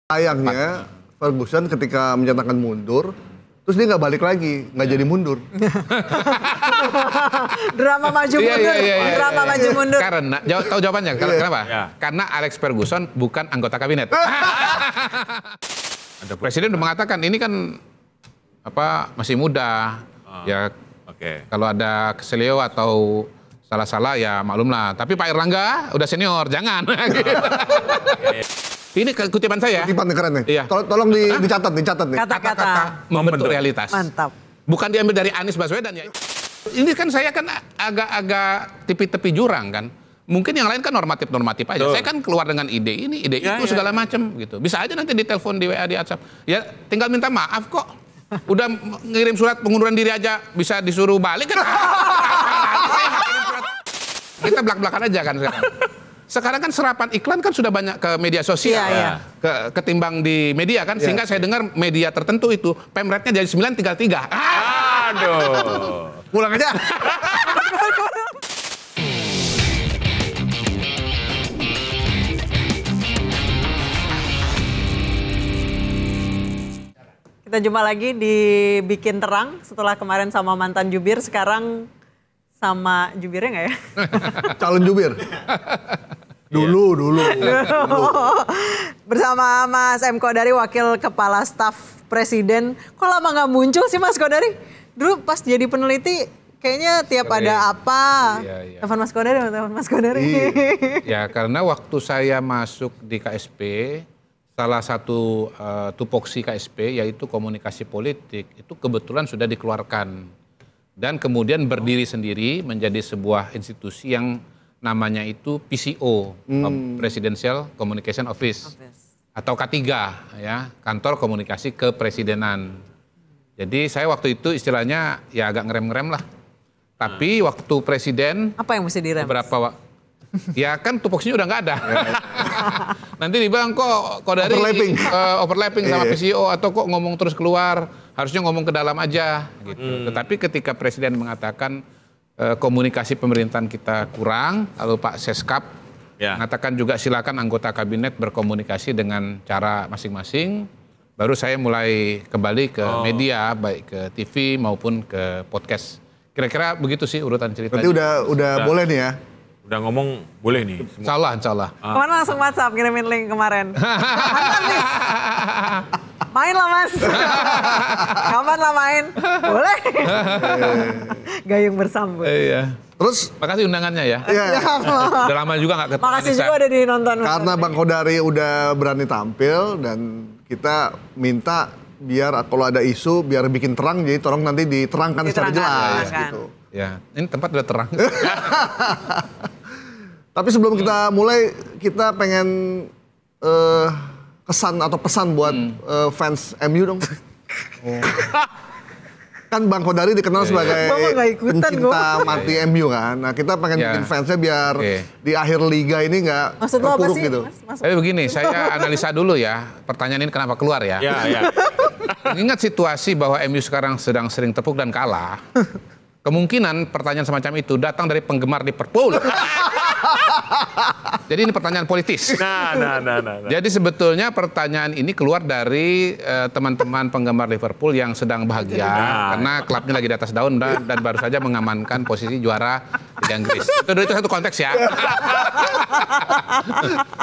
Sayangnya Ferguson ketika menyatakan mundur, terus dia nggak balik lagi, nggak jadi mundur. Drama maju mundur, drama maju mundur. Karena, tahu jawabannya? Kenapa? Karena Alex Ferguson bukan anggota kabinet. Presiden udah mengatakan ini kan masih muda, ya. Kalau ada keselio atau salah-salah ya maklumlah. Tapi Pak Erlangga udah senior, jangan. Ini kutipan saya. Kutipan keren nih. Iya. Tolong dicatat nih. Kata-kata membentuk realitas. Mantap. Bukan diambil dari Anies Baswedan ya. Ini kan saya kan agak tepi-tepi jurang kan. Mungkin yang lain kan normatif aja. Saya kan keluar dengan ide ini, ide itu segala macam gitu. Bisa aja nanti ditelepon di WA, di WhatsApp. Ya tinggal minta maaf kok. Udah ngirim surat pengunduran diri aja bisa disuruh balik kan. Kita belak-belakan aja kan sekarang. Sekarang kan serapan iklan kan sudah banyak ke media sosial, ketimbang di media kan, sehingga saya dengar media tertentu itu pemretnya jadi 9 tinggal 3. Aduh. Pulang aja. Kita jumpa lagi di Bikin Terang setelah kemarin sama mantan jubir, sekarang sama jubirnya nggak ya? Calon jubir. Dulu. Bersama Mas M. Kodari, Wakil Kepala Staf Presiden. Kok lama nggak muncul sih Mas Kodari? Dulu pas jadi peneliti kayaknya tiap ada apa. Telepon Mas Kodari, telepon Mas Kodari. Ya karena waktu saya masuk di KSP, salah satu tupoksi KSP yaitu komunikasi politik itu kebetulan sudah dikeluarkan. Dan kemudian berdiri sendiri menjadi sebuah institusi yang namanya itu PCO, Presidential Communication Office. Atau K3, ya, Kantor Komunikasi Kepresidenan. Jadi saya waktu itu istilahnya ya agak ngerem-ngerem lah. Tapi waktu presiden... Apa yang mesti direm? Ya kan tupoksinya udah nggak ada. Nanti dibilang kok dari overlapping sama PCO atau kok ngomong terus keluar, harusnya ngomong ke dalam aja gitu. Tetapi ketika presiden mengatakan komunikasi pemerintahan kita kurang, lalu Pak Seskap mengatakan juga silakan anggota kabinet berkomunikasi dengan cara masing-masing, baru saya mulai kembali ke media, baik ke TV maupun ke podcast. Kira-kira begitu sih urutan ceritanya. Berarti udah boleh nih ya? Udah ngomong boleh nih. Insya Allah. Kemarin langsung WhatsApp kirimin link kemarin. Main lah Mas. Kapan lah main? Boleh. Gayung bersambut. Iya. Terus makasih undangannya ya. Udah lama juga nggak ketemu. Makasih juga udah dinonton. Karena Bang Kodari udah berani tampil dan kita minta biar kalau ada isu biar bikin terang, jadi tolong nanti diterangkan secara jelas gitu. Ya, ini tempat udah terang. Tapi sebelum kita mulai, kita pengen kesan atau pesan buat fans MU dong. Kan Bang Kodari dikenal sebagai pencinta mati MU kan. Nah kita pengen bikin fansnya biar di akhir liga ini nggak terpuruk gitu. Tapi begini, saya analisa dulu ya. Pertanyaan ini kenapa keluar ya? Ingat situasi bahwa MU sekarang sedang sering tepuk dan kalah. Kemungkinan pertanyaan semacam itu datang dari penggemar Liverpool. Jadi ini pertanyaan politis. Nah. Jadi sebetulnya pertanyaan ini keluar dari teman-teman penggemar Liverpool yang sedang bahagia karena klubnya lagi di atas daun dan baru saja mengamankan posisi juara Liga Inggris. Itu satu konteks ya.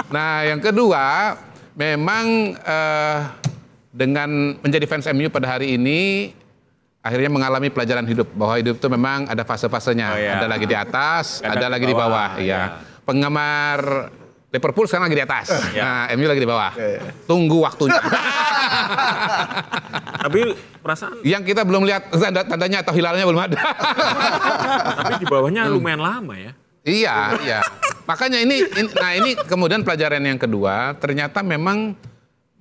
Nah, yang kedua, memang dengan menjadi fans MU pada hari ini akhirnya mengalami pelajaran hidup bahwa hidup itu memang ada fase-fasenya. Ada lagi di atas, ada lagi di bawah. Penggemar Liverpool sekarang lagi di atas. Nah, MU lagi di bawah. Tunggu waktunya. Tapi perasaan yang kita belum lihat tandanya atau hilalnya belum ada. Tapi di bawahnya lumayan lama ya. Iya. Makanya ini kemudian pelajaran yang kedua, ternyata memang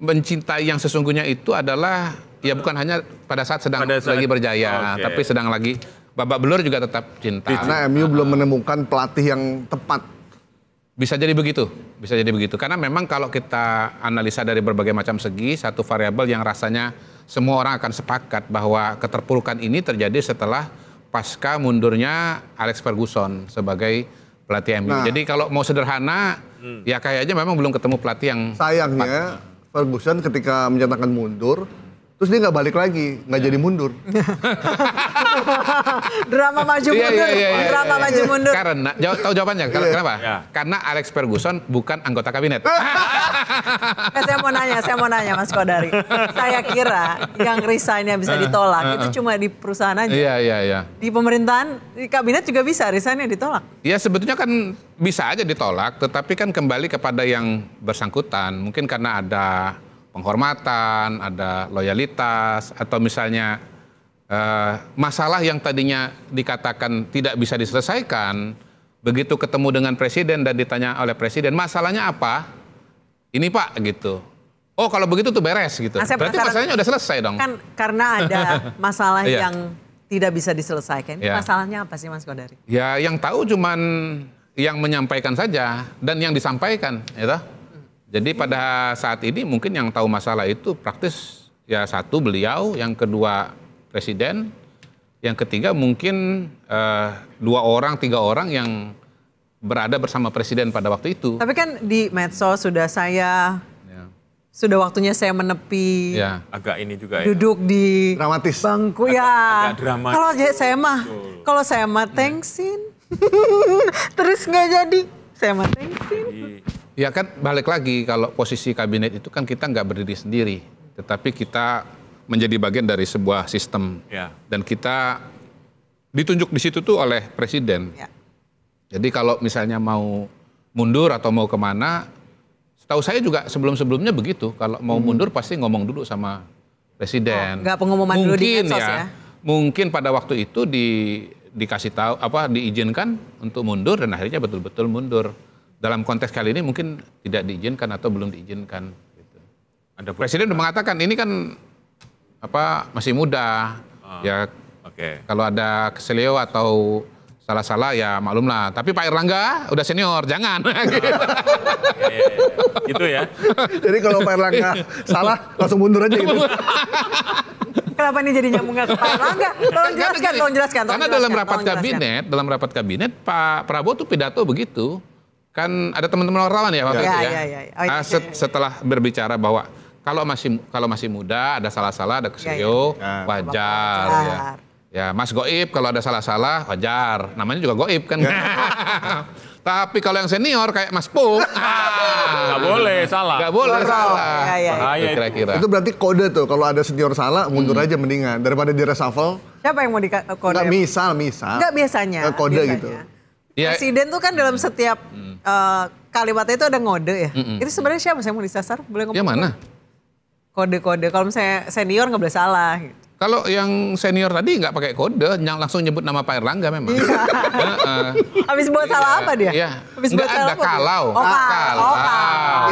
mencintai yang sesungguhnya itu adalah ya bukan hanya pada saat lagi berjaya, tapi sedang lagi babak belur juga tetap cinta. Karena MU belum menemukan pelatih yang tepat. Bisa jadi begitu. Karena memang kalau kita analisa dari berbagai macam segi, satu variabel yang rasanya semua orang akan sepakat bahwa keterpurukan ini terjadi setelah pasca mundurnya Alex Ferguson sebagai pelatih MU. Jadi kalau mau sederhana, ya kayaknya memang belum ketemu pelatih yang sayangnya Ferguson ketika menyatakan mundur, terus dia nggak balik lagi, nggak jadi mundur. Drama maju mundur, drama maju mundur. Karena, tahu jawabannya, kenapa? Ya. Karena Alex Ferguson bukan anggota kabinet. Saya mau nanya Mas Kodari. Saya kira yang resign-nya bisa ditolak itu cuma di perusahaan aja. Iya. Di pemerintahan, di kabinet juga bisa resign-nya ditolak. Ya sebetulnya kan bisa aja ditolak, tetapi kan kembali kepada yang bersangkutan. Mungkin karena ada penghormatan, ada loyalitas, atau misalnya masalah yang tadinya dikatakan tidak bisa diselesaikan, begitu ketemu dengan presiden dan ditanya oleh presiden, masalahnya apa? Ini Pak, gitu. Oh kalau begitu tuh beres gitu. Nah, berarti masalahnya udah selesai dong. Kan karena ada masalah Iya. yang tidak bisa diselesaikan. Iya. Masalahnya apa sih Mas Kodari? Ya yang tahu cuman yang menyampaikan saja dan yang disampaikan, ya toh? Jadi pada saat ini mungkin yang tahu masalah itu praktis ya satu beliau, yang kedua presiden, yang ketiga mungkin 2 orang, 3 orang yang berada bersama presiden pada waktu itu. Tapi kan di medsos sudah sudah waktunya saya menepi, Ya. Agak ini juga ya. duduk di Dramatis. bangku agak dramatis. Kalau saya mah thanksin, terus nggak jadi, saya mah thanksin. Ya kan balik lagi kalau posisi kabinet itu kan kita nggak berdiri sendiri, tetapi kita menjadi bagian dari sebuah sistem. Ya. Dan kita ditunjuk di situ tuh oleh presiden. Ya. Jadi kalau misalnya mau mundur atau mau kemana, setahu saya juga sebelum-sebelumnya begitu. Kalau mau mundur pasti ngomong dulu sama presiden. Nggak pengumuman dulu di medsos ya? Mungkin pada waktu itu dikasih tahu diizinkan untuk mundur dan akhirnya betul-betul mundur. Dalam konteks kali ini mungkin tidak diizinkan atau belum diizinkan. Gitu. Presiden udah mengatakan ini kan masih muda. Ya Oke. kalau ada keselio atau salah-salah ya maklumlah. Tapi Pak Erlangga udah senior, jangan. Gitu. Gitu ya. Jadi kalau Pak Erlangga salah, langsung mundur aja gitu. Kenapa ini jadi nyambung ke Pak Erlangga? Tolong jelaskan. Karena dalam rapat kabinet Pak Prabowo tuh pidato begitu. Kan ada teman-teman wartawan ya waktu itu ya. Setelah berbicara bahwa kalau masih muda, ada salah-salah, ada keselio, wajar. Ya. Ya, Mas Goib kalau ada salah-salah, wajar. Namanya juga Goib kan. Tapi kalau yang senior kayak Mas Pung, Nggak boleh salah. nggak boleh salah. Bahaya itu. Kira-kira. Itu berarti kode tuh, kalau ada senior salah, mundur aja mendingan. Daripada di reshuffle, Siapa yang mau kode? nggak misal. Enggak biasanya. Kode biasanya. gitu. Ya. Presiden tuh kan dalam setiap kalimatnya itu ada ngode ya. Itu sebenarnya siapa saya mau disasar? Boleh ngomong? Yang mana? Kode-kode. Kalau misalnya senior nggak boleh salah. Gitu. Kalau yang senior tadi nggak pakai kode, yang langsung nyebut nama Pak Erlangga memang. Habis buat salah apa dia? Iya. Habis buat Nggak salah ada apa dia? kalau. Kalau.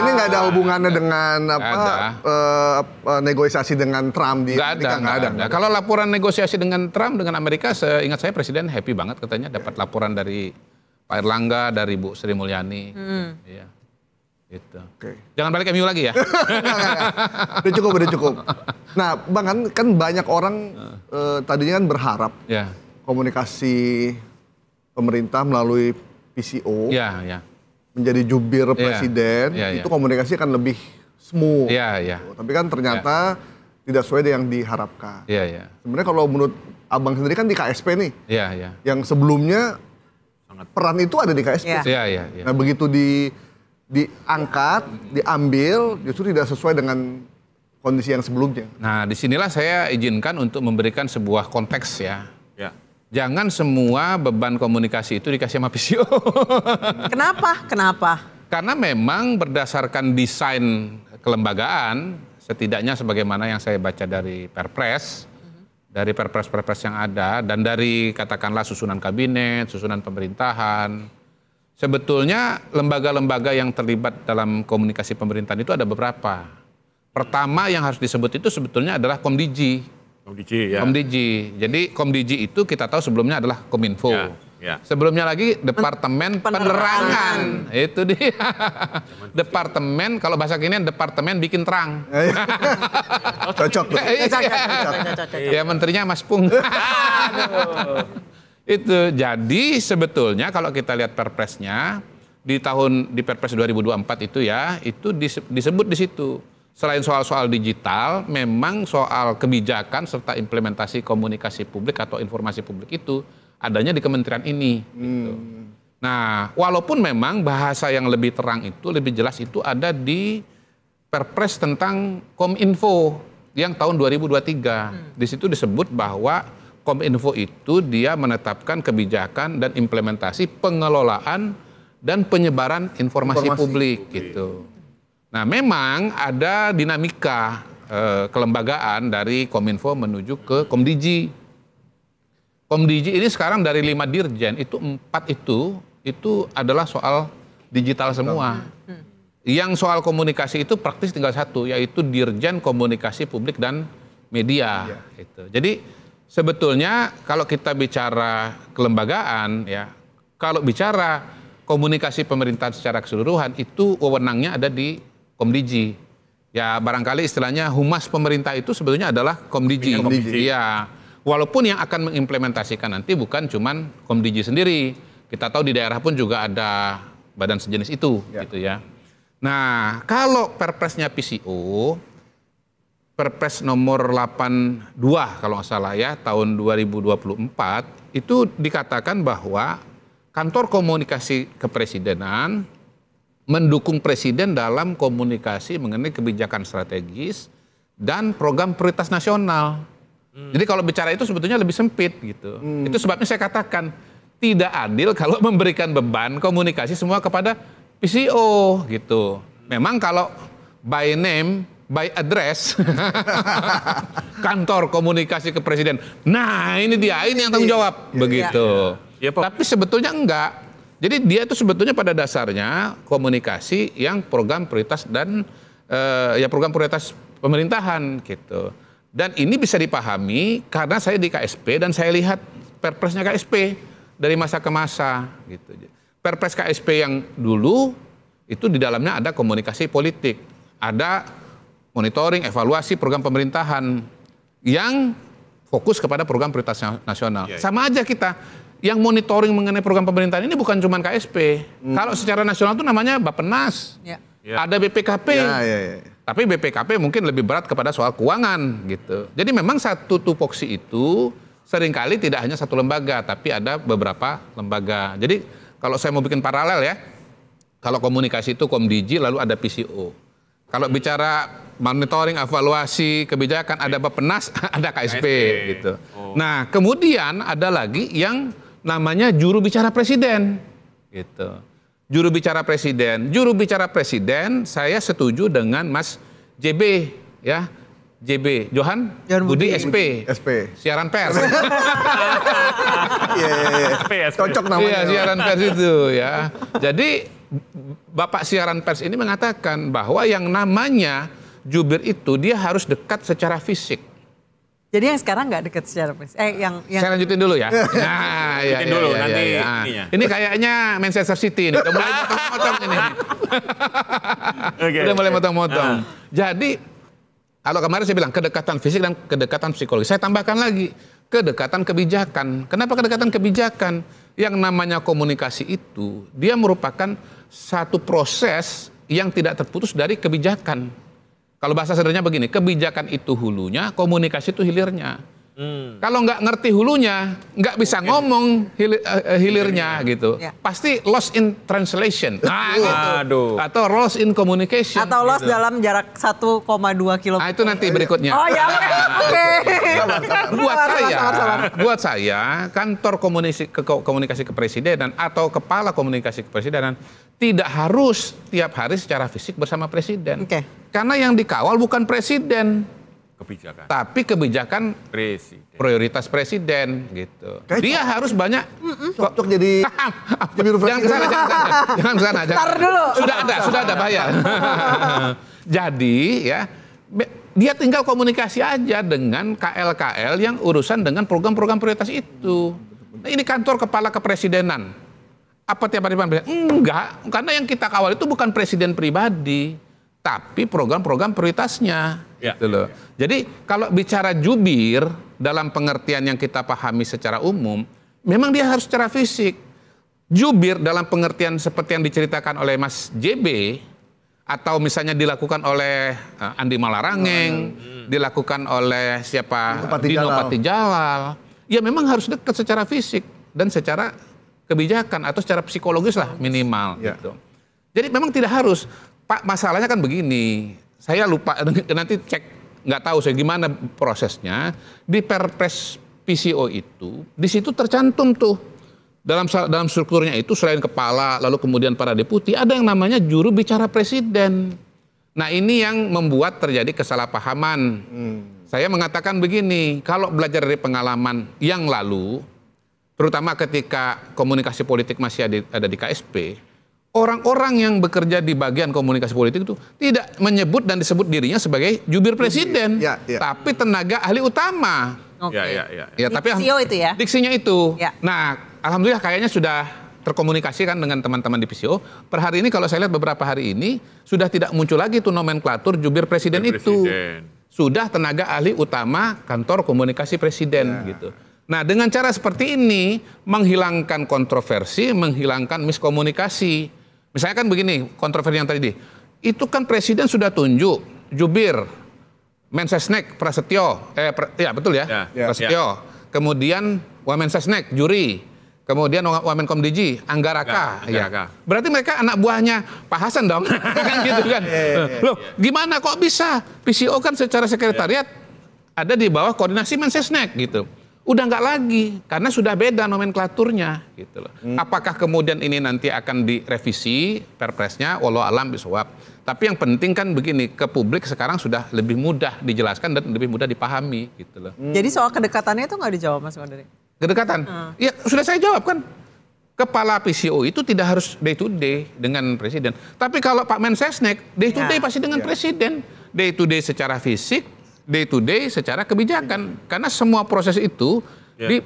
Ini nggak ada hubungannya dengan negosiasi dengan Trump di Amerika, Nggak ada. Kalau laporan negosiasi dengan Trump dengan Amerika, seingat saya Presiden happy banget katanya dapat laporan dari Pak Erlangga, dari Bu Sri Mulyani. Iya. Gitu. Oke. Jangan balik MU lagi ya. Udah cukup. Nah, Bang kan banyak orang tadinya kan berharap Ya. komunikasi pemerintah melalui PCO Ya. menjadi jubir presiden, Ya. itu komunikasi akan lebih smooth. Ya. Tapi kan ternyata tidak sesuai dengan yang diharapkan. Ya. Sebenarnya kalau menurut Abang sendiri kan di KSP nih, Ya. yang sebelumnya peran itu ada di KSP. Ya. Ya. Nah begitu diangkat, diambil, justru tidak sesuai dengan kondisi yang sebelumnya. Nah, disinilah saya izinkan untuk memberikan sebuah konteks ya. Ya. Jangan semua beban komunikasi itu dikasih sama PCO. Kenapa? Karena memang berdasarkan desain kelembagaan, setidaknya sebagaimana yang saya baca dari Perpres, dari Perpres yang ada, dan dari katakanlah susunan kabinet, susunan pemerintahan, sebetulnya lembaga-lembaga yang terlibat dalam komunikasi pemerintahan itu ada beberapa. Pertama yang harus disebut itu sebetulnya adalah Komdigi. Komdigi ya. Komdigi. Jadi Komdigi itu kita tahu sebelumnya adalah Kominfo. Ya. Sebelumnya lagi Departemen Penerangan. Itu dia. Departemen, kalau bahasa kini Departemen bikin terang. Cocok tuh. Ya menterinya Mas Pung. Itu jadi sebetulnya kalau kita lihat Perpresnya di Perpres 2024 itu ya, itu disebut di situ selain soal-soal digital, memang soal kebijakan serta implementasi komunikasi publik atau informasi publik itu adanya di kementerian ini. Gitu. Nah, walaupun memang bahasa yang lebih terang itu, lebih jelas itu ada di Perpres tentang Kominfo yang tahun 2023. Di situ disebut bahwa Kominfo itu dia menetapkan kebijakan dan implementasi pengelolaan dan penyebaran informasi publik gitu. Nah, memang ada dinamika kelembagaan dari Kominfo menuju ke Komdigi. Komdigi ini sekarang dari 5 dirjen, itu 4 itu adalah soal digital semua. Yang soal komunikasi itu praktis tinggal 1, yaitu Dirjen Komunikasi Publik dan Media. Gitu. Jadi sebetulnya kalau kita bicara kelembagaan, ya, kalau bicara komunikasi pemerintahan secara keseluruhan itu wewenangnya ada di Komdigi. Ya barangkali istilahnya humas pemerintah itu sebetulnya adalah Komdigi. Iya. Walaupun yang akan mengimplementasikan nanti bukan cuman Komdigi sendiri. Kita tahu di daerah pun juga ada badan sejenis itu, gitu ya. Nah, kalau perpresnya PCO, Perpres nomor 82 kalau nggak salah ya, tahun 2024, itu dikatakan bahwa Kantor Komunikasi Kepresidenan mendukung Presiden dalam komunikasi mengenai kebijakan strategis dan program prioritas nasional. Jadi kalau bicara itu sebetulnya lebih sempit gitu. Itu sebabnya saya katakan tidak adil kalau memberikan beban komunikasi semua kepada PCO gitu. Memang kalau by name, by address, Kantor Komunikasi Kepresiden. Nah ini dia, ini yang tanggung jawab begitu. Ya, tapi sebetulnya enggak. Jadi dia itu sebetulnya pada dasarnya komunikasi yang program prioritas dan ya program prioritas pemerintahan gitu. Dan ini bisa dipahami karena saya di KSP dan saya lihat perpresnya KSP dari masa ke masa gitu. Perpres KSP yang dulu itu di dalamnya ada komunikasi politik, ada monitoring, evaluasi program pemerintahan yang fokus kepada program prioritas nasional. Sama aja kita. Yang monitoring mengenai program pemerintahan ini bukan cuma KSP. Kalau secara nasional itu namanya Bappenas. Ada BPKP. Tapi BPKP mungkin lebih berat kepada soal keuangan gitu. Jadi memang satu tupoksi itu seringkali tidak hanya satu lembaga, tapi ada beberapa lembaga. Jadi kalau saya mau bikin paralel ya, kalau komunikasi itu Komdigi lalu ada PCO. Kalau bicara monitoring, evaluasi, kebijakan ada Bappenas, ada KSP gitu. Nah kemudian ada lagi yang namanya juru bicara presiden, gitu. Juru bicara presiden, saya setuju dengan Mas JB, ya, JB Johan Budi SP, siaran pers. Cocok namanya. Iya, siaran pers itu, ya. Jadi Bapak siaran pers ini mengatakan bahwa yang namanya jubir itu dia harus dekat secara fisik. Jadi yang sekarang nggak dekat secara yang saya lanjutin dulu ya. Nah, lanjutin dulu nanti ininya. Ini kayaknya Manchester City ini udah mulai motong-motong ini. Udah mulai motong-motong. Jadi kalau kemarin saya bilang kedekatan fisik dan kedekatan psikologis. Saya tambahkan lagi kedekatan kebijakan. Kenapa kedekatan kebijakan? Yang namanya komunikasi itu dia merupakan satu proses yang tidak terputus dari kebijakan. Kalau bahasa sederhananya begini, kebijakan itu hulunya, komunikasi itu hilirnya. Kalau nggak ngerti hulunya, nggak bisa ngomong hilirnya gitu. Pasti lost in translation. Nah, gitu. Atau lost in communication. Atau lost gitu. Dalam jarak 1,2 km. Nah, itu nanti berikutnya. Oh ya, oke. Buat saya, Kantor Komunikasi Kepresidenan atau Kepala Komunikasi Kepresidenan tidak harus tiap hari secara fisik bersama Presiden. Karena yang dikawal bukan Presiden. Kebijakan. Tapi kebijakan prioritas Presiden gitu. Dia harus banyak cocok jadi jangan sana. Tar dulu. Sudah ada bahaya. Jadi ya dia tinggal komunikasi aja dengan KL-KL yang urusan dengan program-program prioritas itu. Nah, ini kantor kepala kepresidenan. Apa tiap hari enggak, karena yang kita kawal itu bukan presiden pribadi, tapi program-program prioritasnya. Gitu loh. Jadi kalau bicara jubir dalam pengertian yang kita pahami secara umum, memang dia harus secara fisik. Jubir dalam pengertian seperti yang diceritakan oleh Mas JB atau misalnya dilakukan oleh Andi Malarangeng, dilakukan oleh siapa Dino Patijalal, ya memang harus dekat secara fisik dan secara kebijakan atau secara psikologis lah minimal gitu. Jadi memang tidak harus. Pak, masalahnya kan begini, saya lupa nanti cek, nggak tahu saya gimana prosesnya di Perpres PCO itu, di situ tercantum tuh dalam strukturnya itu selain kepala lalu kemudian para deputi ada yang namanya juru bicara presiden. Nah ini yang membuat terjadi kesalahpahaman. Saya mengatakan begini, kalau belajar dari pengalaman yang lalu, terutama ketika komunikasi politik masih ada di KSP, orang-orang yang bekerja di bagian komunikasi politik itu tidak menyebut dan disebut dirinya sebagai jubir presiden, tapi tenaga ahli utama. Ya, tapi PCO itu ya? Diksinya itu. Ya. Nah, alhamdulillah kayaknya sudah terkomunikasi kan dengan teman-teman di PCO. Per hari ini kalau saya lihat beberapa hari ini sudah tidak muncul lagi tuh nomenklatur jubir presiden itu. Sudah tenaga ahli utama kantor komunikasi presiden gitu. Nah, dengan cara seperti ini menghilangkan kontroversi, menghilangkan miskomunikasi. Misalnya kan begini, kontroversi yang tadi, itu kan presiden sudah tunjuk jubir Mensesnek Prasetyo, ya betul ya, Prasetyo. Kemudian Wamensesnek juri, kemudian Wamenkomdiji Anggaraka. Berarti mereka anak buahnya Pak Hasan dong, kan gitu kan? Loh, gimana kok bisa? PCO kan secara sekretariat ada di bawah koordinasi Mensesnek gitu. Udah nggak lagi, karena sudah beda nomenklaturnya gitu loh. Apakah kemudian ini nanti akan direvisi perpresnya, walau alam bisawab. Tapi yang penting kan begini, ke publik sekarang sudah lebih mudah dijelaskan dan lebih mudah dipahami gitu loh. Jadi soal kedekatannya itu nggak dijawab Mas Kodari? Kedekatan? Ya sudah saya jawab kan. Kepala PCO itu tidak harus day to day dengan presiden. Tapi kalau Pak Mensesnek, day to day pasti dengan presiden. Day to day secara fisik, day to day secara kebijakan. Karena semua proses itu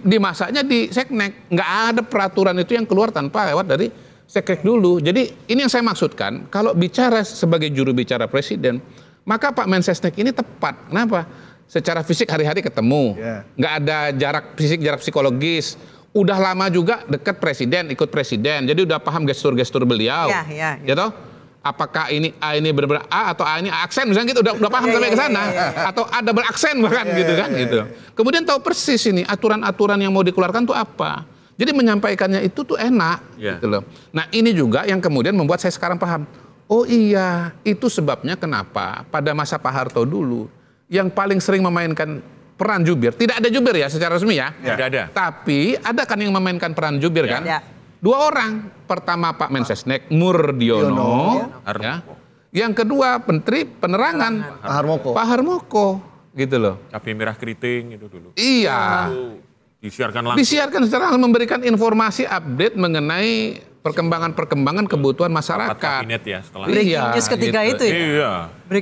dimasaknya di Seknek. Nggak ada peraturan itu yang keluar tanpa lewat dari Seknek dulu. Jadi ini yang saya maksudkan, kalau bicara sebagai juru bicara presiden, maka Pak Mensesnek ini tepat. Kenapa? Secara fisik hari-hari ketemu. Nggak ada jarak fisik, jarak psikologis. Udah lama juga dekat presiden, ikut presiden. Jadi udah paham gestur-gestur beliau. Ya toh? Apakah ini A ini benar-benar A atau A ini aksen misalnya gitu udah paham sampai ke sana atau ada beraksen bahkan gitu kan gitu. Kemudian tahu persis ini aturan-aturan yang mau dikeluarkan tuh apa. Jadi menyampaikannya itu tuh enak gitu loh. Nah, ini juga yang kemudian membuat saya sekarang paham. Oh iya, itu sebabnya kenapa pada masa Pak Harto dulu yang paling sering memainkan peran jubir, tidak ada jubir ya secara resmi ya. Tidak ada. Tapi ada kan yang memainkan peran jubir kan? Dua orang, pertama Pak Mensesnek Murdiono, ya. Yang kedua Menteri Penerangan Pak Harmoko, gitu loh. Cabai merah keriting itu dulu. Iya. Disiarkan langsung. Disiarkan secara langsung memberikan informasi update mengenai perkembangan kebutuhan masyarakat. Kabinet ya setelah breaking news ketiga gitu. itu ya. Iya.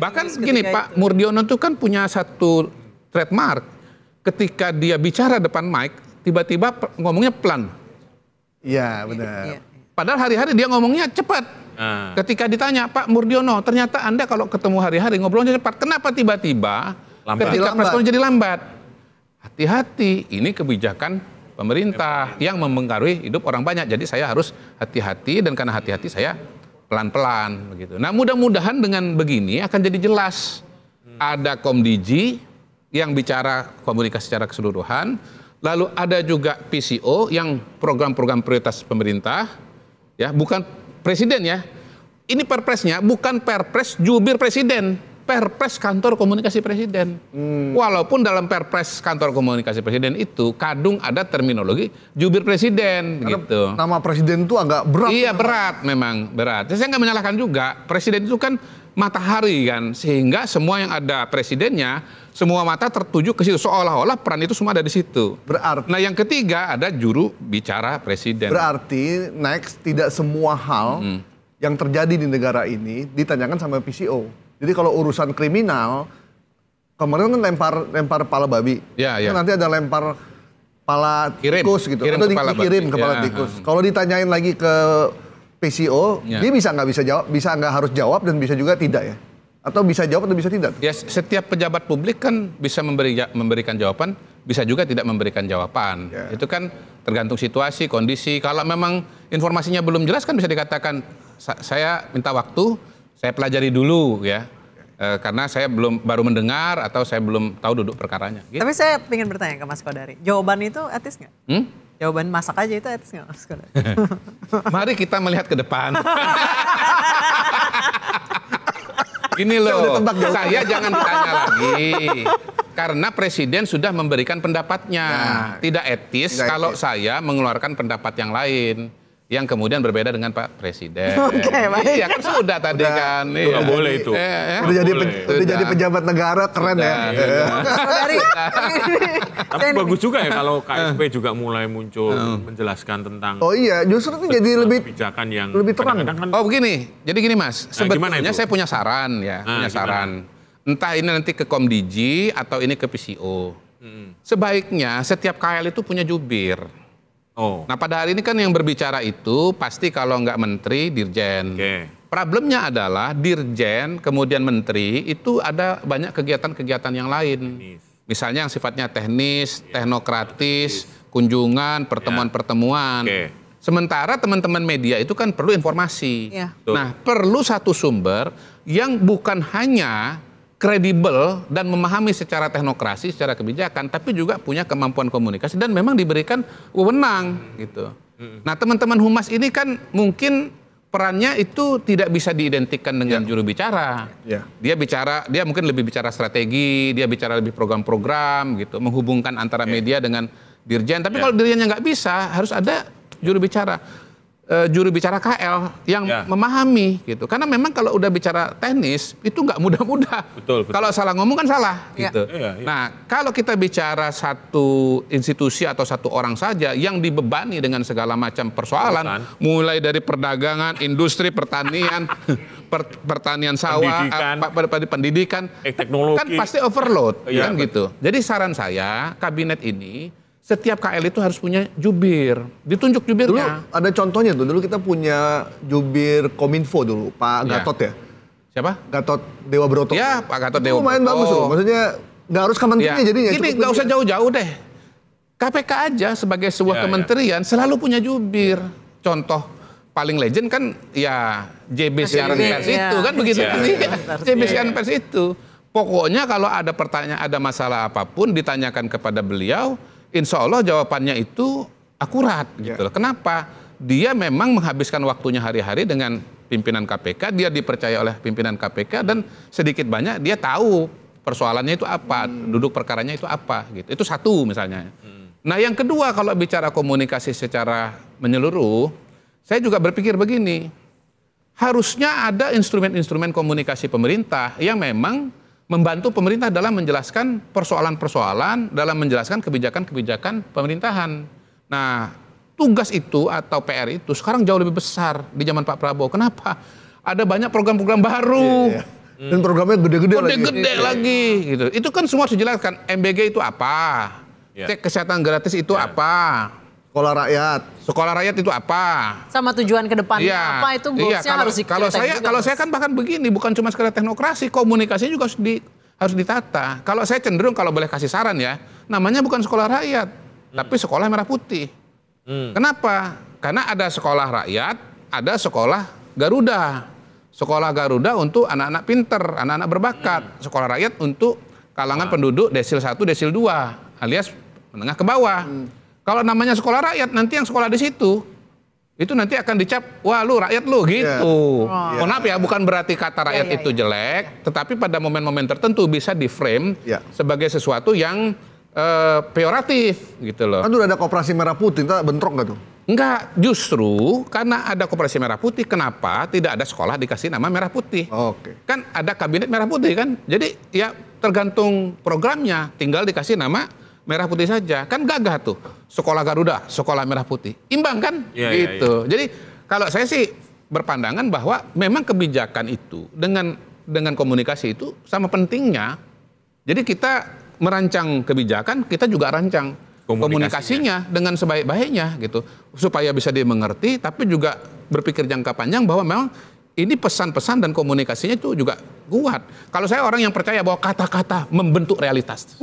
Bahkan gini Pak Murdiono itu kan punya satu trademark. Ketika dia bicara depan mic, tiba-tiba ngomongnya pelan. Iya benar. Padahal hari-hari dia ngomongnya cepat. Ketika ditanya, Pak Murdiono, ternyata Anda kalau ketemu hari-hari ngobrolnya cepat. Kenapa tiba-tiba ketika press conference jadi lambat? Hati-hati, ini kebijakan pemerintah yang mempengaruhi hidup orang banyak. Jadi saya harus hati-hati dan karena hati-hati saya pelan-pelan begitu. Nah, mudah-mudahan dengan begini akan jadi jelas. Ada Komdiji yang bicara komunikasi secara keseluruhan. Lalu ada juga PCO yang program-program prioritas pemerintah, ya bukan presiden ya. Ini perpresnya bukan perpres jubir presiden, perpres kantor komunikasi presiden. Walaupun dalam perpres kantor komunikasi presiden itu kadung ada terminologi jubir presiden. Karena gitu. Nama presiden itu agak berat. Iya berat, memang berat. Saya nggak menyalahkan juga. Presiden itu kan matahari kan, sehingga semua yang ada presidennya, semua mata tertuju ke situ, seolah-olah peran itu semua ada di situ. Berarti. Nah yang ketiga ada juru bicara presiden. Berarti next tidak semua hal yang terjadi di negara ini ditanyakan sama PCO. Jadi kalau urusan kriminal, kemarin kan lempar kepala babi. Kan nanti ada lempar kepala tikus gitu. Atau dikirim kepala tikus. Kalau ditanyain lagi ke PCO, dia bisa nggak harus jawab dan bisa juga tidak ya? Atau bisa jawab atau bisa tidak? Ya, setiap pejabat publik kan bisa memberikan jawaban, bisa juga tidak memberikan jawaban. Itu kan tergantung situasi, kondisi. Kalau memang informasinya belum jelas kan bisa dikatakan, saya minta waktu, Saya pelajari dulu ya. Karena saya baru mendengar atau saya belum tahu duduk perkaranya. Gitu. Tapi saya ingin bertanya ke Mas Kodari, jawaban itu etis nggak? Jawaban masak aja itu etis nggak, Mas Kodari? Mari kita melihat ke depan. Gini loh, saya jangan ditanya lagi. Karena Presiden sudah memberikan pendapatnya. Tidak etis kalau saya mengeluarkan pendapat yang lain. Yang kemudian berbeda dengan Pak Presiden. Oke, baik. Iya kan sudah tadi kan. Nggak boleh itu. Udah jadi pejabat negara, keren ya. Tapi bagus juga ya kalau KSP juga mulai muncul menjelaskan tentang. Oh iya, justru itu jadi lebih kebijakan yang lebih terang. Kan, oh begini, jadi gini Mas, sebetulnya saya punya saran ya, punya saran. Entah ini nanti ke Komdiji atau ini ke PCO. Sebaiknya setiap KL itu punya jubir. Oh. Nah pada hari ini kan yang berbicara itu pasti kalau nggak menteri, dirjen. Problemnya adalah dirjen, kemudian menteri, itu ada banyak kegiatan-kegiatan yang lain. Misalnya yang sifatnya teknis, teknokratis, kunjungan, pertemuan-pertemuan. Sementara teman-teman media itu kan perlu informasi. Nah perlu satu sumber yang bukan hanya kredibel dan memahami secara teknokrasi, secara kebijakan, tapi juga punya kemampuan komunikasi dan memang diberikan wewenang gitu. Nah teman-teman humas ini kan mungkin perannya itu tidak bisa diidentikan dengan juru bicara. Dia mungkin lebih bicara strategi, dia bicara lebih program-program gitu, menghubungkan antara media dengan dirjen. Tapi kalau dirjennya nggak bisa, harus ada juru bicara KL yang memahami gitu. Karena memang kalau udah bicara teknis itu nggak mudah-mudah. Betul. Kalau salah ngomong kan salah gitu. Nah, kalau kita bicara satu institusi atau satu orang saja yang dibebani dengan segala macam persoalan, mulai dari perdagangan, industri, pertanian, pertanian sawah, pendidikan, teknologi, kan pasti overload kan gitu. Jadi saran saya, kabinet ini setiap KL itu harus punya jubir, ditunjuk jubirnya. Dulu ada contohnya tuh, dulu kita punya jubir Kominfo dulu, Pak Gatot ya. Siapa? Gatot Dewa Broto. Ya, Pak Gatot Dewa Broto. Lumayan bagus loh, maksudnya nggak harus kementeriannya jadinya. Ini nggak usah jauh-jauh deh. KPK aja sebagai sebuah kementerian selalu punya jubir. Contoh paling legend kan ya JB siaran pers itu kan begitu. JB siaran pers itu. Pokoknya kalau ada pertanyaan, ada masalah apapun ditanyakan kepada beliau, insya Allah jawabannya itu akurat gitu loh. Kenapa? Dia memang menghabiskan waktunya hari-hari dengan pimpinan KPK, dia dipercaya oleh pimpinan KPK dan sedikit banyak dia tahu persoalannya itu apa, duduk perkaranya itu apa gitu. Itu satu misalnya. Nah yang kedua kalau bicara komunikasi secara menyeluruh, saya juga berpikir begini, harusnya ada instrumen-instrumen komunikasi pemerintah yang memang membantu pemerintah dalam menjelaskan persoalan-persoalan, dalam menjelaskan kebijakan-kebijakan pemerintahan. Nah, tugas itu atau PR itu sekarang jauh lebih besar di zaman Pak Prabowo. Kenapa? Ada banyak program-program baru. Dan programnya gede-gede lagi. Gitu. Itu kan semua harus dijelaskan. MBG itu apa? Cek kesehatan gratis itu apa? Sekolah rakyat itu apa? Sama tujuan ke depannya apa itu goalsnya harus dikira. Kalau saya kan bahkan begini, bukan cuma sekedar teknokrasi, komunikasinya juga harus ditata. Kalau saya cenderung kalau boleh kasih saran ya, namanya bukan sekolah rakyat, tapi sekolah merah putih. Kenapa? Karena ada sekolah rakyat, ada sekolah Garuda. Sekolah Garuda untuk anak-anak pinter, anak-anak berbakat. Sekolah rakyat untuk kalangan penduduk desil 1, desil 2, alias menengah ke bawah. Kalau namanya sekolah rakyat, nanti yang sekolah di situ, itu nanti akan dicap, wah lu rakyat lu gitu. Maaf ya, bukan berarti kata rakyat itu jelek, tetapi pada momen-momen tertentu bisa di-frame sebagai sesuatu yang peyoratif gitu loh. Kan udah ada Koperasi Merah Putih, kita bentrok nggak tuh? Enggak, justru karena ada Koperasi Merah Putih, kenapa tidak ada sekolah dikasih nama Merah Putih? Kan ada kabinet Merah Putih kan, jadi ya tergantung programnya, tinggal dikasih nama Merah Putih saja. Kan gagah tuh. Sekolah Garuda, sekolah Merah Putih. Imbang kan? Gitu. Jadi kalau saya sih berpandangan bahwa memang kebijakan itu dengan komunikasi itu sama pentingnya. Jadi kita merancang kebijakan, kita juga rancang komunikasinya dengan sebaik-baiknya gitu. Supaya bisa dimengerti, tapi juga berpikir jangka panjang bahwa memang ini pesan-pesan dan komunikasinya itu juga kuat. Kalau saya orang yang percaya bahwa kata-kata membentuk realitas.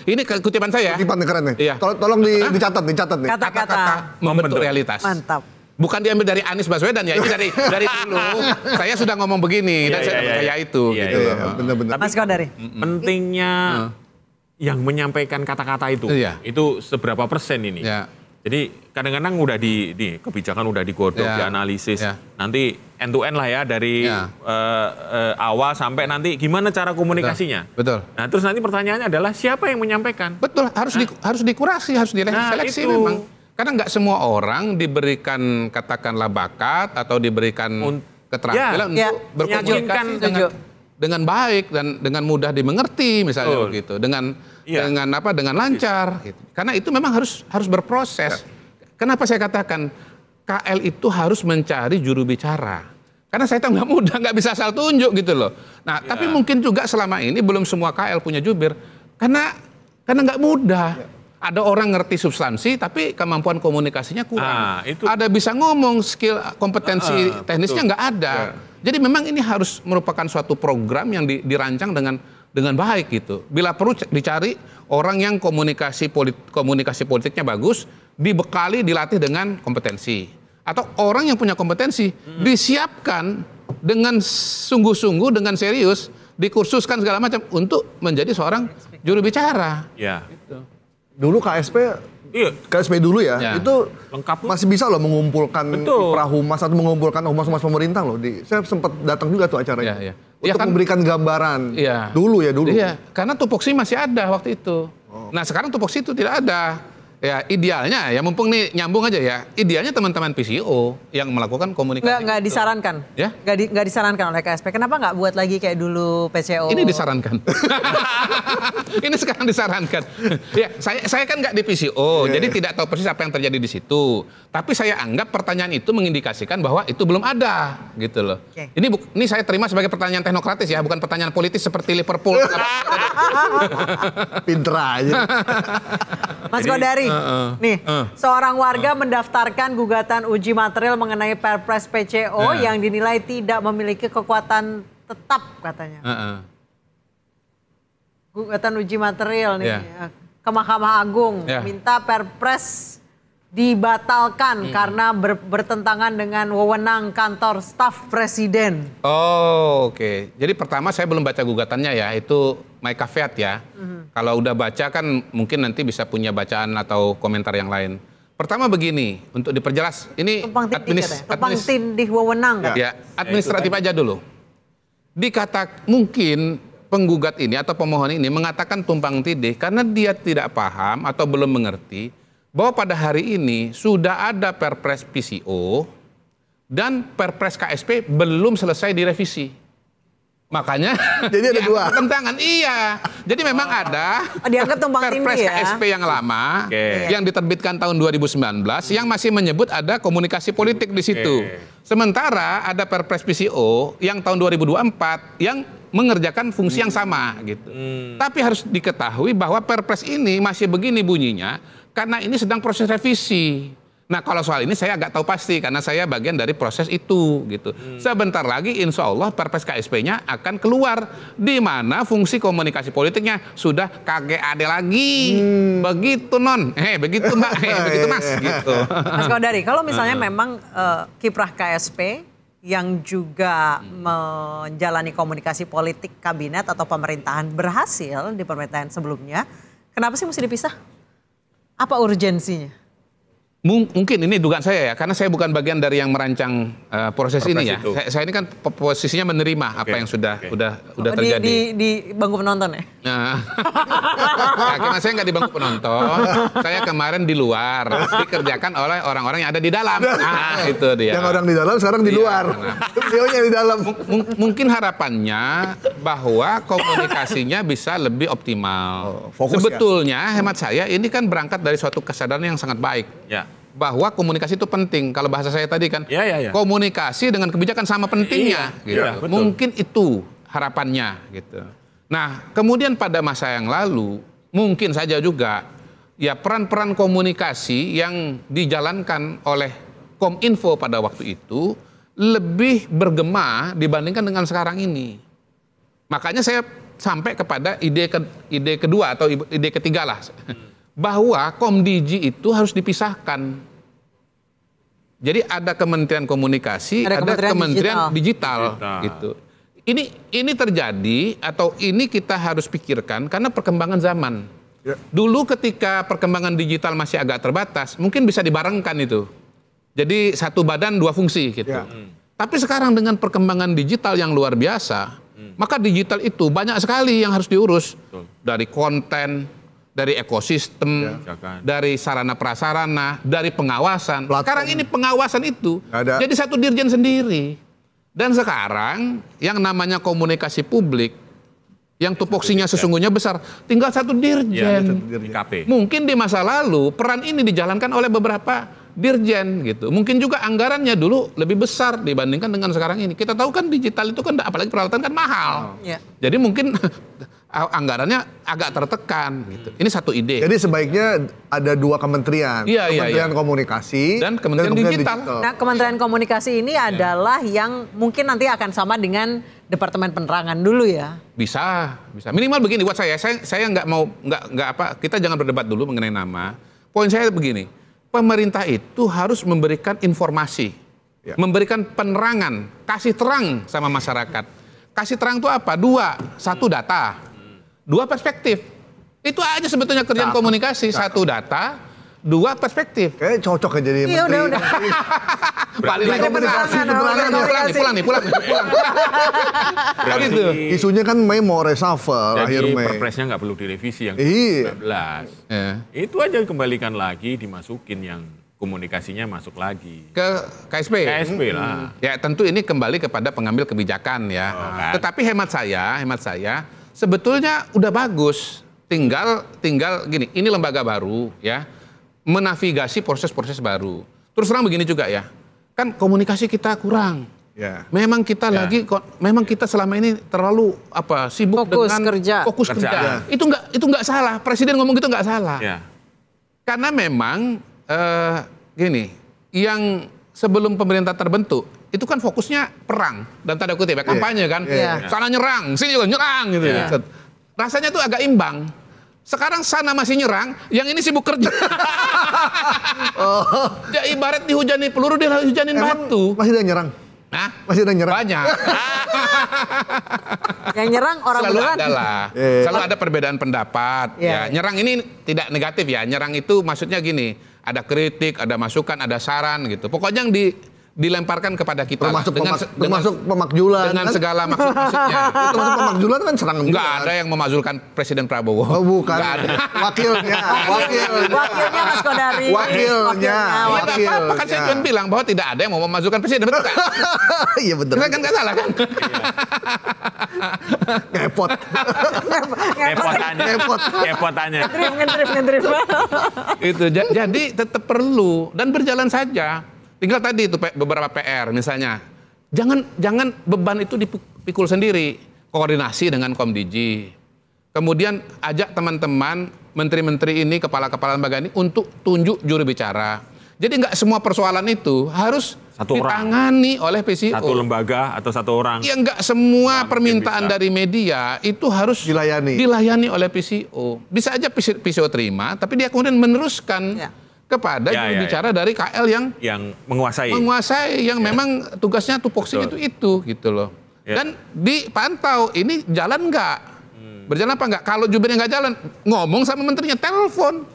Ini kutipan saya. Kutipan keren nih. Tolong dicatat nih. Kata-kata membentuk realitas. Mantap. Bukan diambil dari Anies Baswedan ya, ini dari dulu saya sudah ngomong begini dan saya percaya itu gitu loh. Benar-benar. Mas Kodari. Pentingnya yang menyampaikan kata-kata itu seberapa persen ini? Ya. Jadi kadang-kadang udah di kebijakan udah digodok, dianalisis. Nanti end to end lah ya dari awal sampai nanti gimana cara komunikasinya. Betul. Nah, terus nanti pertanyaannya adalah siapa yang menyampaikan? Betul, harus dikurasi, harus diseleksi memang. Karena nggak semua orang diberikan katakanlah bakat atau diberikan keterampilan untuk berkomunikasi dengan baik dan dengan mudah dimengerti misalnya begitu, dengan lancar. Gitu. Karena itu memang harus berproses. Kenapa saya katakan KL itu harus mencari juru bicara? Karena saya tahu nggak mudah, nggak bisa asal tunjuk gitu loh. Nah, tapi mungkin juga selama ini belum semua KL punya jubir karena nggak mudah. Ada orang ngerti substansi tapi kemampuan komunikasinya kurang. Ada bisa ngomong, skill kompetensi teknisnya nggak ada. Jadi memang ini harus merupakan suatu program yang dirancang dengan baik gitu. Bila perlu dicari orang yang komunikasi politiknya bagus, dibekali, dilatih dengan kompetensi. Atau orang yang punya kompetensi disiapkan dengan sungguh-sungguh, dengan serius, dikursuskan segala macam untuk menjadi seorang juru bicara. Ya. Gitu. Dulu KSP dulu ya, itu lengkap masih bisa loh mengumpulkan prahumas atau mengumpulkan humas-humas pemerintah loh. Saya sempat datang juga tuh acaranya. Untuk memberikan gambaran dulu. Iya, karena tupoksi masih ada waktu itu. Nah sekarang tupoksi itu tidak ada. Ya idealnya ya mumpung nih nyambung aja ya. Idealnya teman-teman PCO yang melakukan komunikasi. Nggak disarankan. Ya? Nggak disarankan oleh KSP. Kenapa nggak buat lagi kayak dulu PCO? Ini disarankan. Ini sekarang disarankan. Ya saya kan nggak di PCO, jadi tidak tahu persis apa yang terjadi di situ. Tapi saya anggap pertanyaan itu mengindikasikan bahwa itu belum ada, gitu loh. Ini saya terima sebagai pertanyaan teknokratis ya, bukan pertanyaan politis seperti Liverpool. Pinter aja. Mas Kodari, seorang warga mendaftarkan gugatan uji material mengenai Perpres PCO yang dinilai tidak memiliki kekuatan tetap katanya. Gugatan uji material nih ke Mahkamah Agung minta Perpres dibatalkan karena bertentangan dengan wewenang kantor staf presiden. Oh, oke. Jadi pertama saya belum baca gugatannya ya, itu my caveat ya. Kalau udah baca kan mungkin nanti bisa punya bacaan atau komentar yang lain. Pertama begini, untuk diperjelas, ini tumpang tindih wewenang. Ya, administratif aja dulu. Mungkin penggugat ini atau pemohon ini mengatakan tumpang tindih karena dia tidak paham atau belum mengerti bahwa pada hari ini sudah ada Perpres PCO dan Perpres KSP belum selesai direvisi. Makanya jadi ada dua pertentangan. Iya. Jadi memang ada Perpres KSP yang lama yang diterbitkan tahun 2019 yang masih menyebut ada komunikasi politik di situ. Sementara ada Perpres PCO yang tahun 2024 yang mengerjakan fungsi yang sama gitu. Tapi harus diketahui bahwa Perpres ini masih begini bunyinya karena ini sedang proses revisi. Nah kalau soal ini saya agak tahu pasti karena saya bagian dari proses itu gitu. Sebentar lagi insya Allah Perpres KSP-nya akan keluar di mana fungsi komunikasi politiknya sudah kagak ada lagi. Begitu non, begitu mbak, begitu mas gitu. Mas Kodari, kalau misalnya memang kiprah KSP yang juga menjalani komunikasi politik kabinet atau pemerintahan berhasil di pemerintahan sebelumnya, kenapa sih mesti dipisah? Apa urgensinya? Mungkin ini dugaan saya ya, karena saya bukan bagian dari yang merancang proses ini ya. Saya ini kan posisinya menerima apa yang sudah terjadi. Di bangku penonton ya? Nah, karena saya nggak di bangku penonton, saya kemarin di luar, dikerjakan oleh orang-orang yang ada di dalam. Nah, itu dia. Yang orang di dalam sekarang di luar. Videonya di dalam. Mungkin harapannya bahwa komunikasinya bisa lebih optimal. Sebetulnya hemat saya ini kan berangkat dari suatu kesadaran yang sangat baik. Ya. Bahwa komunikasi itu penting. Kalau bahasa saya tadi kan, komunikasi dengan kebijakan sama pentingnya. Gitu. Mungkin itu harapannya. Gitu. Nah, kemudian pada masa yang lalu, mungkin saja juga ya peran-peran komunikasi yang dijalankan oleh Kominfo pada waktu itu lebih bergema dibandingkan dengan sekarang ini. Makanya saya sampai kepada ide kedua atau ide ketiga lah. Bahwa Komdigi itu harus dipisahkan. Jadi ada Kementerian Komunikasi, ada Kementerian Digital. Gitu. Ini terjadi atau ini kita harus pikirkan karena perkembangan zaman. Ya. Dulu ketika perkembangan digital masih agak terbatas, mungkin bisa dibarengkan itu. Jadi satu badan dua fungsi gitu. Ya. Tapi sekarang dengan perkembangan digital yang luar biasa, maka digital itu banyak sekali yang harus diurus. Dari konten, dari ekosistem, dari sarana prasarana, dari pengawasan. Platform. Sekarang ini pengawasan itu jadi satu dirjen sendiri. Dan sekarang yang namanya komunikasi publik, yang tupoksinya sesungguhnya besar, tinggal satu dirjen. Mungkin di masa lalu peran ini dijalankan oleh beberapa dirjen gitu. Mungkin juga anggarannya dulu lebih besar dibandingkan dengan sekarang ini. Kita tahu kan digital itu kan apalagi peralatan kan mahal. Jadi mungkin anggarannya agak tertekan gitu. Ini satu ide. Jadi sebaiknya ada dua kementerian. Kementerian Komunikasi dan Kementerian Digital. Nah, Kementerian Komunikasi ini adalah yang mungkin nanti akan sama dengan Departemen Penerangan dulu ya. Bisa. Minimal begini buat saya nggak mau kita jangan berdebat dulu mengenai nama. Poin saya begini. Pemerintah itu harus memberikan informasi, memberikan penerangan, kasih terang sama masyarakat. Kasih terang itu apa? Satu data, dua perspektif. Itu aja sebetulnya kerjaan komunikasi. Satu data, dua perspektif. Kayak cocok ya jadi menteri. Udah. Balik lagi pulang. Gitu. Isunya kan mau reshuffle akhir Mei. Perpresnya nggak perlu direvisi yang 19. Itu aja kembalikan lagi, dimasukin yang komunikasinya masuk lagi ke KSP. KSP lah. Ya tentu ini kembali kepada pengambil kebijakan ya. Tetapi hemat saya sebetulnya udah bagus. Tinggal gini, ini lembaga baru ya, menavigasi proses-proses baru. Terus terang begini juga ya, kan komunikasi kita kurang. Memang kita memang kita selama ini terlalu sibuk dengan fokus kerja. Itu nggak salah. Presiden ngomong gitu nggak salah. Karena memang gini, yang sebelum pemerintah terbentuk itu kan fokusnya perang dan tanda kutip ya, kampanye kan. Sana nyerang, sini juga nyerang gitu. Rasanya tuh agak imbang. Sekarang sana masih nyerang, yang ini sibuk kerja. Ya ibarat dihujani peluru, dihujanin batu. Masih ada nyerang? Hah? Masih ada nyerang? Banyak. Yang nyerang orang selalu beneran. Selalu ada perbedaan pendapat. Ya, nyerang ini tidak negatif ya. Nyerang itu maksudnya gini, ada kritik, ada masukan, ada saran gitu. Pokoknya yang dilemparkan kepada kita termasuk pemakjulan dengan segala maksudnya. Itu termasuk pemakjulan kan serangan. Enggak ada yang memakzulkan Presiden Prabowo. Oh bukan. Enggak ada. Wakilnya Mas Kodari. Wakilnya. Kan saya cuma bilang bahwa tidak ada yang mau memakzulkan Presiden, betul kan? Iya betul. Kita kan nggak salah kan? Ngepotannya. Ngedrift. Itu jadi tetap perlu dan berjalan saja. Tinggal tadi itu beberapa PR misalnya. Jangan beban itu dipikul sendiri. Koordinasi dengan Komdigi. Kemudian ajak teman-teman menteri-menteri ini, kepala-kepala lembaga ini untuk tunjuk juru bicara. Jadi nggak semua persoalan itu harus ditangani oleh PCO. Satu lembaga atau satu orang. Ya nggak semua permintaan dari media itu harus dilayani oleh PCO. Bisa aja PCO terima, tapi dia kemudian meneruskan kepada juru bicara dari KL yang menguasai yang memang tugasnya tupoksinya itu gitu loh. Dan dipantau ini jalan nggak, berjalan apa nggak. Kalau jubirnya nggak jalan, ngomong sama menterinya, telepon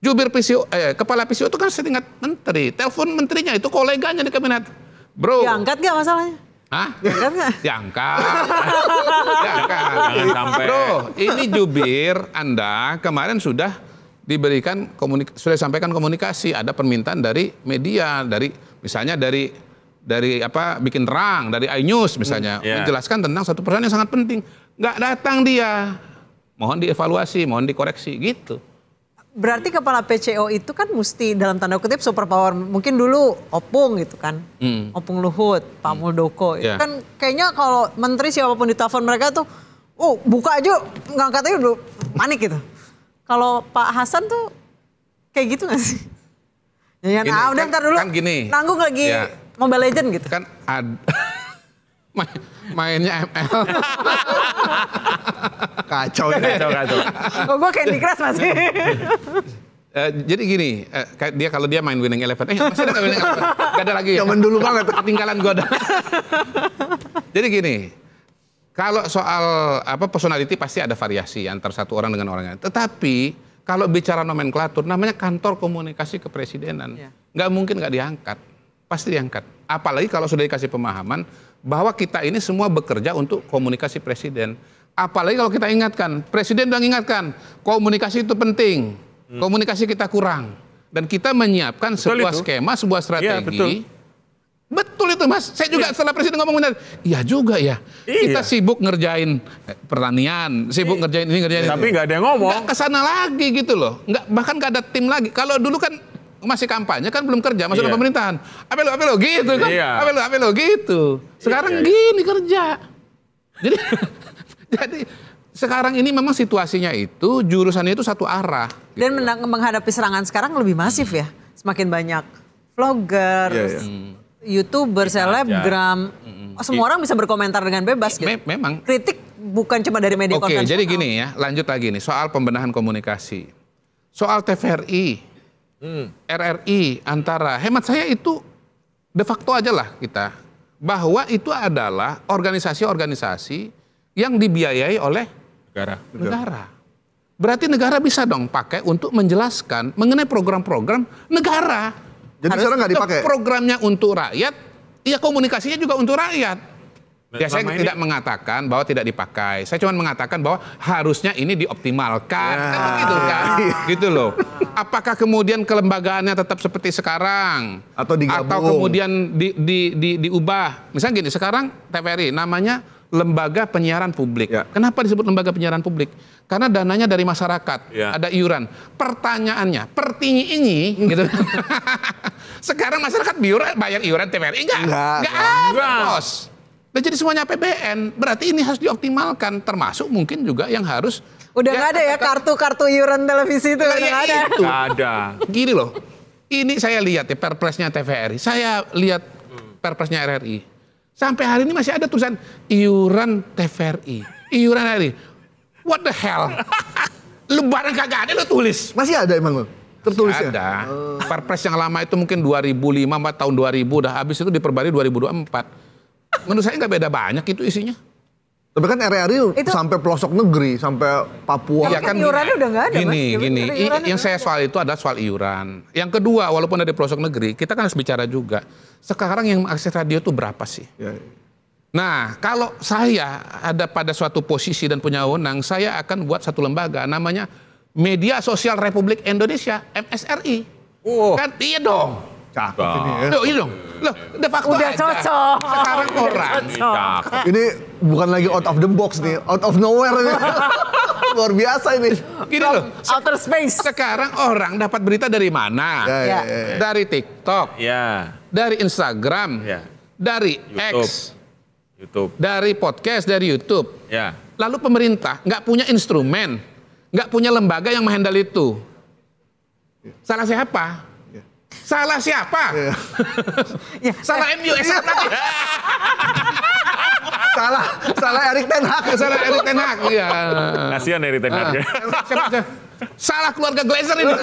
jubir PCO, kepala PCO itu kan setingkat menteri, telepon menterinya itu koleganya di kabinet, bro. Diangkat nggak masalahnya? Hah? Diangkat nggak? Diangkat. Jangan sampai. Bro, ini jubir Anda kemarin sudah diberikan sudah sampaikan komunikasi, ada permintaan dari media, misalnya dari bikin terang, dari iNews misalnya, menjelaskan tentang satu perusahaan yang sangat penting, nggak datang dia, mohon dievaluasi, mohon dikoreksi gitu. Berarti kepala PCO itu kan mesti dalam tanda kutip superpower, mungkin dulu Opung gitu kan, Opung Luhut, Pak Muldoko, itu kan kayaknya kalau menteri siapapun ditelepon mereka tuh, buka aja, ngangkat aja udah panik gitu. Kalau Pak Hasan tuh kayak gitu gak sih? Ya, udah ntar dulu, kan gini, nanggung lagi Mobile Legends gitu. Kan mainnya ML. Kacau. Kok gue Candy Crush masih? Jadi gini, dia kalau dia main Winning Eleven, masih ada Winning Eleven? Gak ada lagi. Zaman dulu banget. Ketinggalan gue ada. Jadi gini, kalau soal personality pasti ada variasi antar satu orang dengan orang lain. Tetapi kalau bicara nomenklatur, namanya kantor komunikasi kepresidenan, nggak mungkin nggak diangkat, pasti diangkat. Apalagi kalau sudah dikasih pemahaman bahwa kita ini semua bekerja untuk komunikasi presiden. Apalagi kalau kita ingatkan, presiden udah ingatkan, komunikasi itu penting. Komunikasi kita kurang dan kita menyiapkan sebuah skema, sebuah strategi. Betul itu Mas. Saya juga setelah presiden ngomong benar. Iya juga ya. Kita sibuk ngerjain pertanian, sibuk ngerjain ini, ngerjain tapi itu. nggak ada yang ngomong. Nggak kesana lagi gitu loh. Bahkan nggak ada tim lagi. Kalau dulu kan masih kampanye kan belum kerja, masuk dalam pemerintahan. Apa lo gitu kan? Apa lo gitu. Sekarang gini kerja. Jadi sekarang ini memang situasinya itu jurusannya itu satu arah. Dan menghadapi serangan sekarang lebih masif ya. Semakin banyak vlogger, YouTuber, selebgram. Semua orang bisa berkomentar dengan bebas gitu. Memang. Kritik bukan cuma dari media konvensional. Oke, jadi gini ya, lanjut lagi nih soal pembenahan komunikasi. Soal TVRI, RRI antara, hemat saya itu de facto aja lah kita. Bahwa itu adalah organisasi-organisasi yang dibiayai oleh negara. Berarti negara bisa dong pakai untuk menjelaskan mengenai program-program negara. Jadi sekarang nggak dipakai? Programnya untuk rakyat, ya komunikasinya juga untuk rakyat. Ya saya tidak mengatakan bahwa tidak dipakai. Saya cuma mengatakan bahwa harusnya ini dioptimalkan. Kan begitu kan? Gitu loh. Apakah kemudian kelembagaannya tetap seperti sekarang? Atau digabung? Atau kemudian diubah? Misalnya gini, sekarang TVRI namanya Lembaga Penyiaran Publik. Kenapa disebut Lembaga Penyiaran Publik? Karena dananya dari masyarakat, ada iuran. Pertanyaannya, ini gitu. Sekarang masyarakat bayar iuran TVRI enggak ada, bos. Dan jadi semuanya APBN. Berarti ini harus dioptimalkan, termasuk mungkin juga yang harus udah nggak ada ya kartu iuran televisi itu nggak ada. Nggak ada. Gini loh, ini saya lihat ya perpresnya TVRI, saya lihat perpresnya RRI. Sampai hari ini masih ada tulisan iuran TVRI, iuran RRI. What the hell? Lu barang kagak ada lu tulis. Masih ada emang lo? Tertulisnya? Ada. Perpres yang lama itu mungkin 2005, tahun 2000 udah habis itu diperbarui 2024. Menurut saya nggak beda banyak itu isinya. Tapi kan RRI itu sampai pelosok negeri, sampai Papua. Ya kan iurannya udah nggak ada. Gini. Yang saya soal itu adalah soal iuran. Yang kedua, walaupun ada di pelosok negeri, kita kan harus bicara juga. Sekarang yang mengakses radio itu berapa sih? Nah, kalau saya ada pada suatu posisi dan punya wewenang, saya akan buat satu lembaga namanya Media Sosial Republik Indonesia, MSRI. Kan iya dong. Cakep ini ya. Loh, iya dong. Loh, de facto udah aja. Cocok. Sekarang orang. Ini bukan lagi out of the box nih, out of nowhere ini. Luar biasa ini. Gini loh. Outer space. Sekarang orang dapat berita dari mana? Dari TikTok. Dari Instagram. Dari YouTube. Dari podcast, dari YouTube. Lalu pemerintah nggak punya instrumen, nggak punya lembaga yang menghandle itu. Salah siapa? Salah siapa? Salah MUS lagi. Salah Erik ten Hag. Salah Erik ten Hag. Ya. Kasihan Erik ten Hag. Salah keluarga Glazer ini.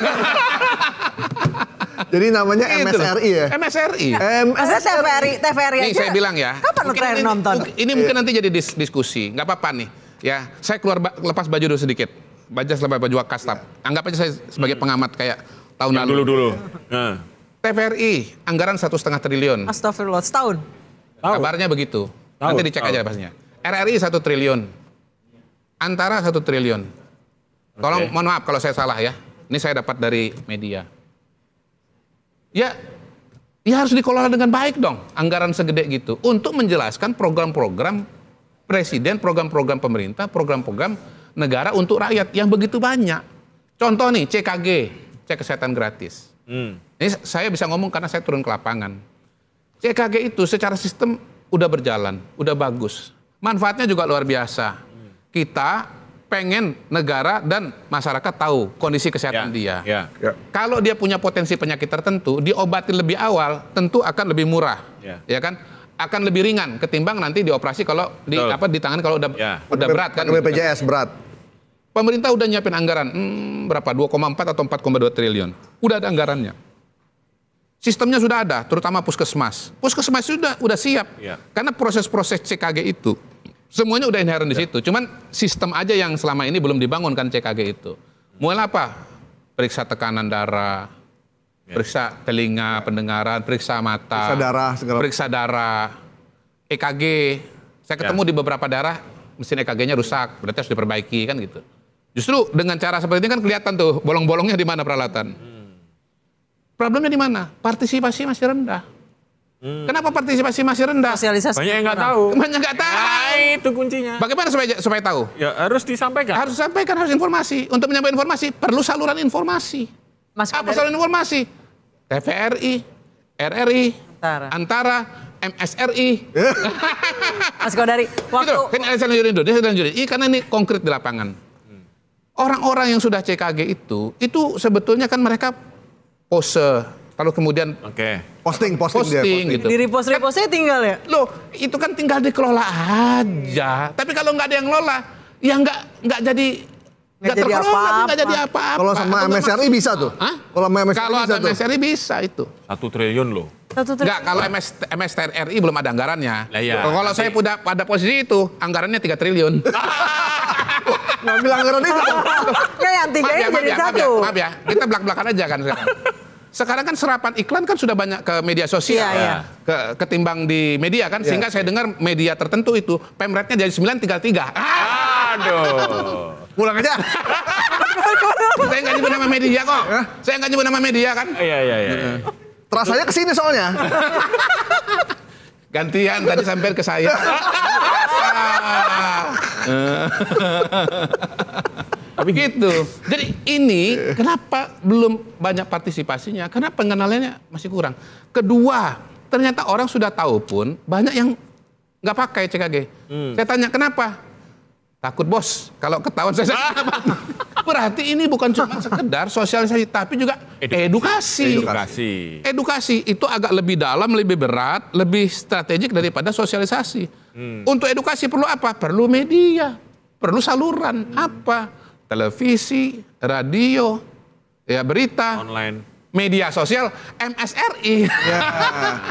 Jadi namanya MSRI ya? MSRI. Maksudnya TVRI aja. Nih saya bilang ya. Kapan lu terakhir nonton? Ini mungkin nanti jadi diskusi. Nggak apa-apa nih. Ya, saya lepas baju dulu sedikit. Lepas baju kastap. Anggap aja saya sebagai pengamat kayak tahun lalu. Dulu. TVRI anggaran 1,5 triliun. Astagfirullah, setahun. Kabarnya begitu. Nanti dicek aja pastinya. RRI 1 triliun. Antara 1 triliun. Tolong mohon maaf kalau saya salah ya. Ini saya dapat dari media. Ya harus dikelola dengan baik dong anggaran segede gitu untuk menjelaskan program-program presiden, program-program pemerintah, program-program negara untuk rakyat yang begitu banyak. Contoh nih CKG, cek kesehatan gratis. Ini saya bisa ngomong karena saya turun ke lapangan. CKG itu secara sistem udah berjalan, udah bagus. Manfaatnya juga luar biasa. Kita pengen negara dan masyarakat tahu kondisi kesehatan dia. Kalau dia punya potensi penyakit tertentu, diobati lebih awal, tentu akan lebih murah, ya kan? Akan lebih ringan ketimbang nanti dioperasi kalau ditangani kalau udah berat kan? BPJS berat. Pemerintah udah nyiapin anggaran, berapa? 2,4 atau 4,2 triliun. Udah ada anggarannya. Sistemnya sudah ada, terutama puskesmas. Puskesmas udah siap. Ya. Karena proses-proses CKG itu, semuanya udah inherent di situ. Cuman sistem aja yang selama ini belum dibangun kan CKG itu. Mulai apa? Periksa tekanan darah, periksa telinga, pendengaran, periksa mata, periksa darah, EKG. Saya ketemu di beberapa daerah, mesin EKG-nya rusak, berarti harus diperbaiki kan gitu. Justru dengan cara seperti ini kan kelihatan tuh bolong-bolongnya di mana peralatan. Problemnya di mana? Partisipasi masih rendah. Kenapa partisipasi masih rendah? Sosialisasi. Banyak yang nggak tahu. Banyak nggak tahu. Nah, itu kuncinya. Bagaimana supaya tahu? Ya harus disampaikan. Harus disampaikan, harus informasi. Untuk menyampaikan informasi perlu saluran informasi. Apa saluran informasi? TVRI, RRI, Antara, MSRI. Mas Kodari, waktu... Gitu, ini karena ini konkret di lapangan. Orang-orang yang sudah CKG itu sebetulnya kan mereka pose, lalu kemudian posting gitu. Di repost-repostnya tinggal ya? Loh, itu kan tinggal dikelola aja. Tapi kalau nggak ada yang ngelola, ya nggak jadi apa-apa. Kalau sama MSRI bisa tuh. Kalau ada MSRI bisa itu. 1 triliun loh. Enggak, kalau MSRI belum ada anggarannya. Kalau saya pada posisi itu, anggarannya 3 triliun. Ngambil anggaran itu. Ya yang 3 jadi 1. Maaf ya, kita belak-belakan aja kan sekarang. Sekarang kan serapan iklan kan sudah banyak ke media sosial, ketimbang di media kan, sehingga saya dengar media tertentu itu pemretnya jadi 9 tinggal 3. Aduh. Pulang aja. Saya nggak nyebut nama media kok. Saya nggak nyebut nama media kan. Iya. Terasanya kesini soalnya. Gantian tadi sampai ke saya. Tapi gitu. Jadi ini kenapa belum banyak partisipasinya? Karena pengenalannya masih kurang. Kedua, ternyata orang sudah tahu pun banyak yang nggak pakai CKG. Saya tanya kenapa? Takut bos, kalau ketahuan saya berarti ini bukan cuma sekedar sosialisasi, tapi juga edukasi. Edukasi itu agak lebih dalam, lebih berat, lebih strategik daripada sosialisasi. Untuk edukasi perlu apa? Perlu media, perlu saluran apa? Televisi, radio, ya berita, online, media sosial, MSRI. Ya,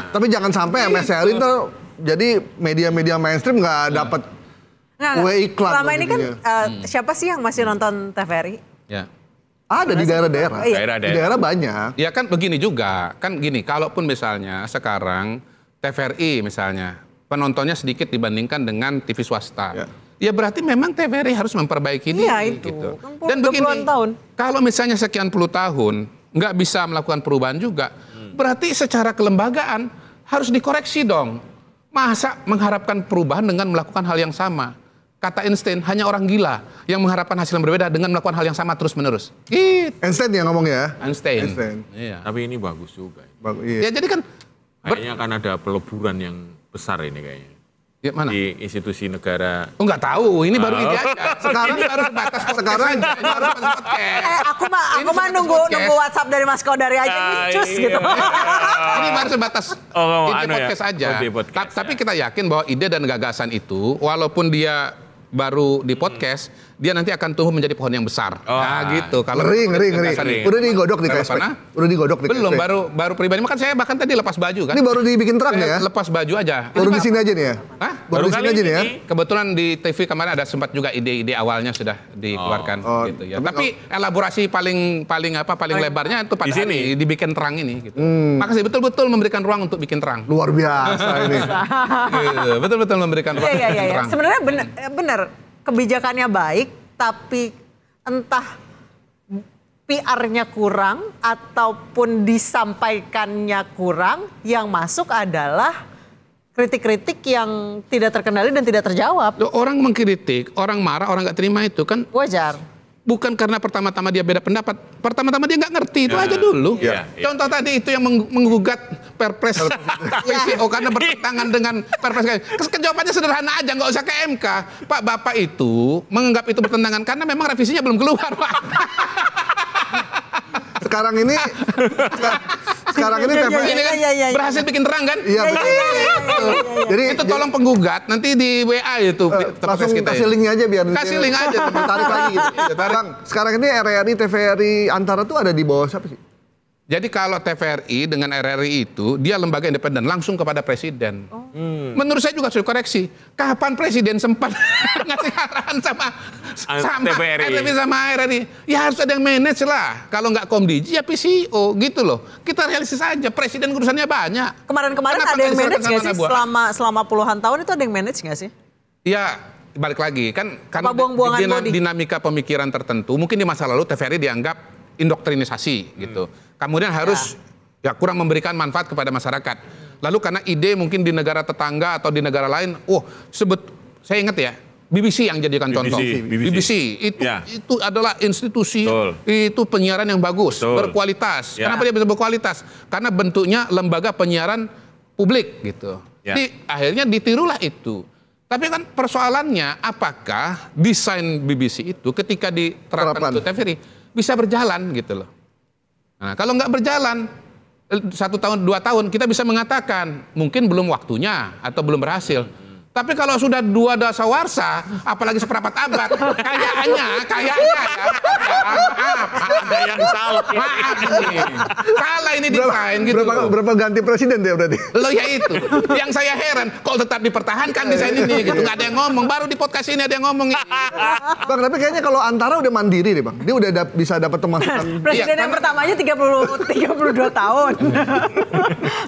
tapi jangan sampai MSRI itu jadi media-media mainstream nggak dapat iklan. Selama ini kan siapa sih yang masih nonton TVRI? Ya. Ada di daerah-daerah. Iya. Di daerah banyak. Ya kan begini juga, kan gini, kalaupun misalnya sekarang TVRI misalnya penontonnya sedikit dibandingkan dengan TV swasta. Ya berarti memang TVRI harus memperbaiki diri. Iya itu. Gitu. Kan dan begini, tahun. kalau misalnya sekian puluh tahun nggak bisa melakukan perubahan juga, berarti secara kelembagaan harus dikoreksi dong. Masa mengharapkan perubahan dengan melakukan hal yang sama? Kata Einstein, hanya orang gila yang mengharapkan hasil yang berbeda dengan melakukan hal yang sama terus-menerus. Gitu. Einstein yang ngomong ya? Einstein. Iya. Tapi ini bagus juga. Ya jadi kan kayaknya kan ada peleburan yang besar ini kayaknya. Ya, mana? Di institusi negara. Oh nggak tahu, ini baru ide aja. Sekarang ini baru sebatas sekarang aku mah nunggu WhatsApp dari Mas Kodari aja cus gitu. Ini baru sebatas ide podcast aja. Tapi kita yakin bahwa ide dan gagasan itu walaupun dia baru di podcast, dia nanti akan tumbuh menjadi pohon yang besar. Nah gitu. Kalau ngeri. Udah digodok di KSP. Udah digodok di KSP. Belum, baru pribadi. Makan saya bahkan tadi lepas baju kan. Ini baru dibikin terang ya? Lepas baju aja. Baru di sini aja nih ya? Hah? Baru di sini aja nih ya? Kebetulan di TV kemarin ada sempat juga ide-ide awalnya sudah dikeluarkan gitu ya. Tapi elaborasi paling lebarnya itu pada hari dibikin terang ini gitu. Makasih betul-betul memberikan ruang untuk bikin terang. Luar biasa ini. Betul-betul memberikan ruang untuk bikin terang. Sebenarnya benar kebijakannya baik, tapi entah PR-nya kurang ataupun disampaikannya kurang, yang masuk adalah kritik-kritik yang tidak terkendali dan tidak terjawab. Orang mengkritik, orang marah, orang nggak terima itu kan wajar. Bukan karena pertama-tama dia beda pendapat, pertama-tama dia nggak ngerti, itu aja dulu. Contoh tadi itu yang menggugat Perpres PCO karena bertentangan dengan Perpres. Jawabannya sederhana aja, nggak usah ke MK. Pak, Bapak itu menganggap itu bertentangan karena memang revisinya belum keluar, Pak. sekarang ini TVRI ini kan berhasil bikin terang kan? Iya. Jadi itu tolong penggugat nanti di WA itu langsung kasih linknya aja biar kasih link aja tarik lagi gitu. Bang, sekarang ini RRI TVRI Antara tuh ada di bawah siapa sih? Jadi kalau TVRI dengan RRI itu dia lembaga independen langsung kepada presiden. Menurut saya juga harus koreksi. Kapan presiden sempat ngasih arahan sama TVRI sama RRI? Ya harus ada yang manage lah. Kalau nggak Komdiji ya PCO gitu loh. Kita realistis saja. Presiden urusannya banyak. Kemarin-kemarin ada yang manage nggak sih? Selama puluhan tahun itu ada yang manage nggak sih? Ya balik lagi kan dinamika pemikiran tertentu. Mungkin di masa lalu TVRI dianggap indoktrinisasi gitu. Kemudian harus ya kurang memberikan manfaat kepada masyarakat. Lalu karena ide mungkin di negara tetangga atau di negara lain, saya ingat ya, BBC yang jadikan contoh. BBC itu adalah institusi, itu penyiaran yang bagus, berkualitas. Kenapa dia bisa berkualitas? Karena bentuknya lembaga penyiaran publik gitu. Jadi akhirnya ditirulah itu. Tapi kan persoalannya apakah desain BBC itu ketika diterapkan ke TVRI bisa berjalan gitu loh. Nah, kalau nggak berjalan 1 tahun 2 tahun kita bisa mengatakan mungkin belum waktunya atau belum berhasil. Tapi kalau sudah 2 dasawarsa, apalagi seperempat abad, kayaknya ya, ada yang salah. Maaf ini. Salah ini desain gitu. Berapa ganti presiden dia berarti? Loh ya itu. Yang saya heran, kok tetap dipertahankan desain ini gitu. Nggak ada yang ngomong, baru di podcast ini ada yang ngomong ini. Bang, tapi kayaknya kalau Antara udah mandiri deh Bang. Dia udah bisa dapat pemasukan. Presiden yang pertamanya 32 tahun.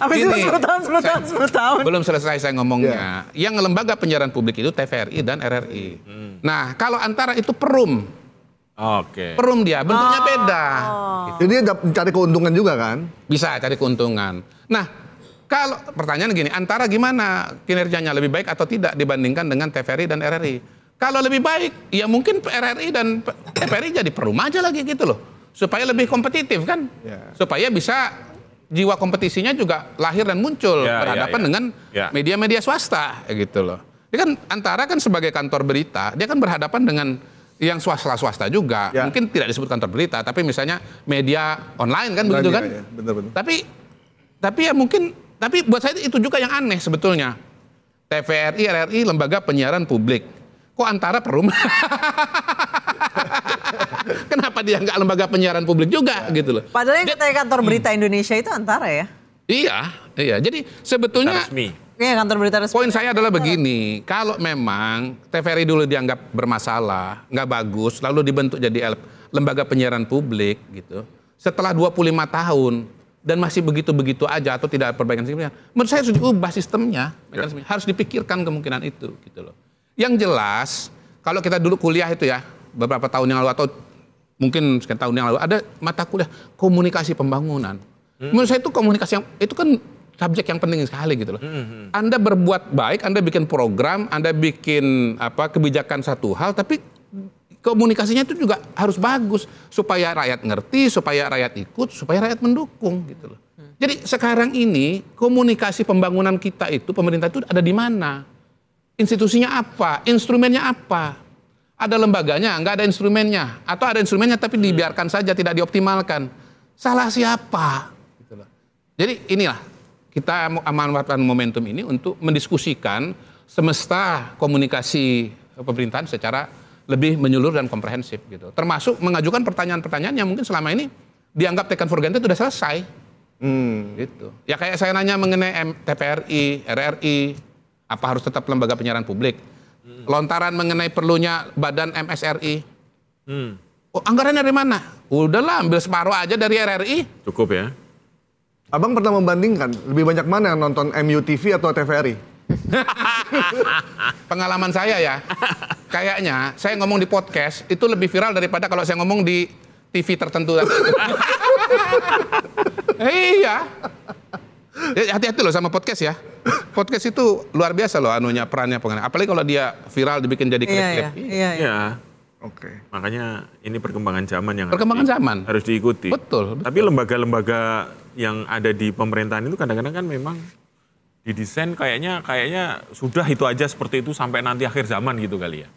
Habis itu 10 tahun. Belum selesai saya ngomongnya. Yang lembaga penyiaran publik itu TVRI dan RRI. Nah, kalau Antara itu perum. Perum dia, bentuknya beda. Gitu. Jadi dia cari keuntungan juga kan? Bisa cari keuntungan. Nah, kalau pertanyaan gini, Antara gimana kinerjanya lebih baik atau tidak dibandingkan dengan TVRI dan RRI? Kalau lebih baik, ya mungkin RRI dan TVRI jadi perum aja lagi gitu loh. Supaya lebih kompetitif kan? Supaya bisa jiwa kompetisinya juga lahir dan muncul berhadapan dengan media-media swasta gitu loh. Dia kan Antara kan sebagai kantor berita, dia kan berhadapan dengan yang swasta juga. Mungkin tidak disebut kantor berita, tapi misalnya media online kan begitu kan? Benar-benar. Tapi ya mungkin, tapi buat saya itu juga yang aneh sebetulnya. TVRI, RRI lembaga penyiaran publik. Kok Antara perum? Kenapa dia nggak lembaga penyiaran publik juga gitu loh? Padahal yang katanya kantor berita Indonesia itu Antara ya? Iya. Jadi sebetulnya kantor berita resmi. Poin saya adalah begini, kalau memang TVRI dulu dianggap bermasalah, nggak bagus, lalu dibentuk jadi lembaga penyiaran publik gitu. Setelah 25 tahun dan masih begitu-begitu aja atau tidak ada perbaikan signifikan, menurut saya harus diubah sistemnya, harus dipikirkan kemungkinan itu gitu loh. Yang jelas, kalau kita dulu kuliah itu ya, beberapa tahun yang lalu atau mungkin sekian tahun yang lalu ada mata kuliah komunikasi pembangunan. Menurut saya itu komunikasi yang itu kan subjek yang penting sekali gitu loh. Anda berbuat baik, Anda bikin program, Anda bikin kebijakan satu hal, tapi komunikasinya itu juga harus bagus supaya rakyat ngerti, supaya rakyat ikut, supaya rakyat mendukung gitu loh. Jadi sekarang ini komunikasi pembangunan kita itu pemerintah itu ada di mana? Institusinya apa? Instrumennya apa? Ada lembaganya, nggak ada instrumennya. Atau ada instrumennya tapi dibiarkan saja, tidak dioptimalkan. Salah siapa? Gitu loh. Jadi inilah, kita memanfaatkan momentum ini untuk mendiskusikan semesta komunikasi pemerintahan secara lebih menyeluruh dan komprehensif. Gitu. Termasuk mengajukan pertanyaan-pertanyaan yang mungkin selama ini dianggap taken for granted sudah selesai. Gitu. Ya kayak saya nanya mengenai TVRI, RRI, apa harus tetap lembaga penyiaran publik? Lontaran mengenai perlunya badan MSRI. Anggarannya dari mana? Udahlah ambil separuh aja dari RRI. Cukup ya. Abang pernah membandingkan lebih banyak mana yang nonton MUTV atau TVRI? Pengalaman saya ya, kayaknya saya ngomong di podcast itu lebih viral daripada kalau saya ngomong di TV tertentu. Iya. Hati-hati loh sama podcast ya. Podcast itu luar biasa loh perannya pengen. Apalagi kalau dia viral dibikin jadi klip-klip. Iya. Oke. Makanya ini perkembangan zaman yang harus diikuti. Betul. Tapi lembaga-lembaga yang ada di pemerintahan itu kadang-kadang kan memang didesain kayaknya sudah itu aja seperti itu sampai nanti akhir zaman gitu kali ya.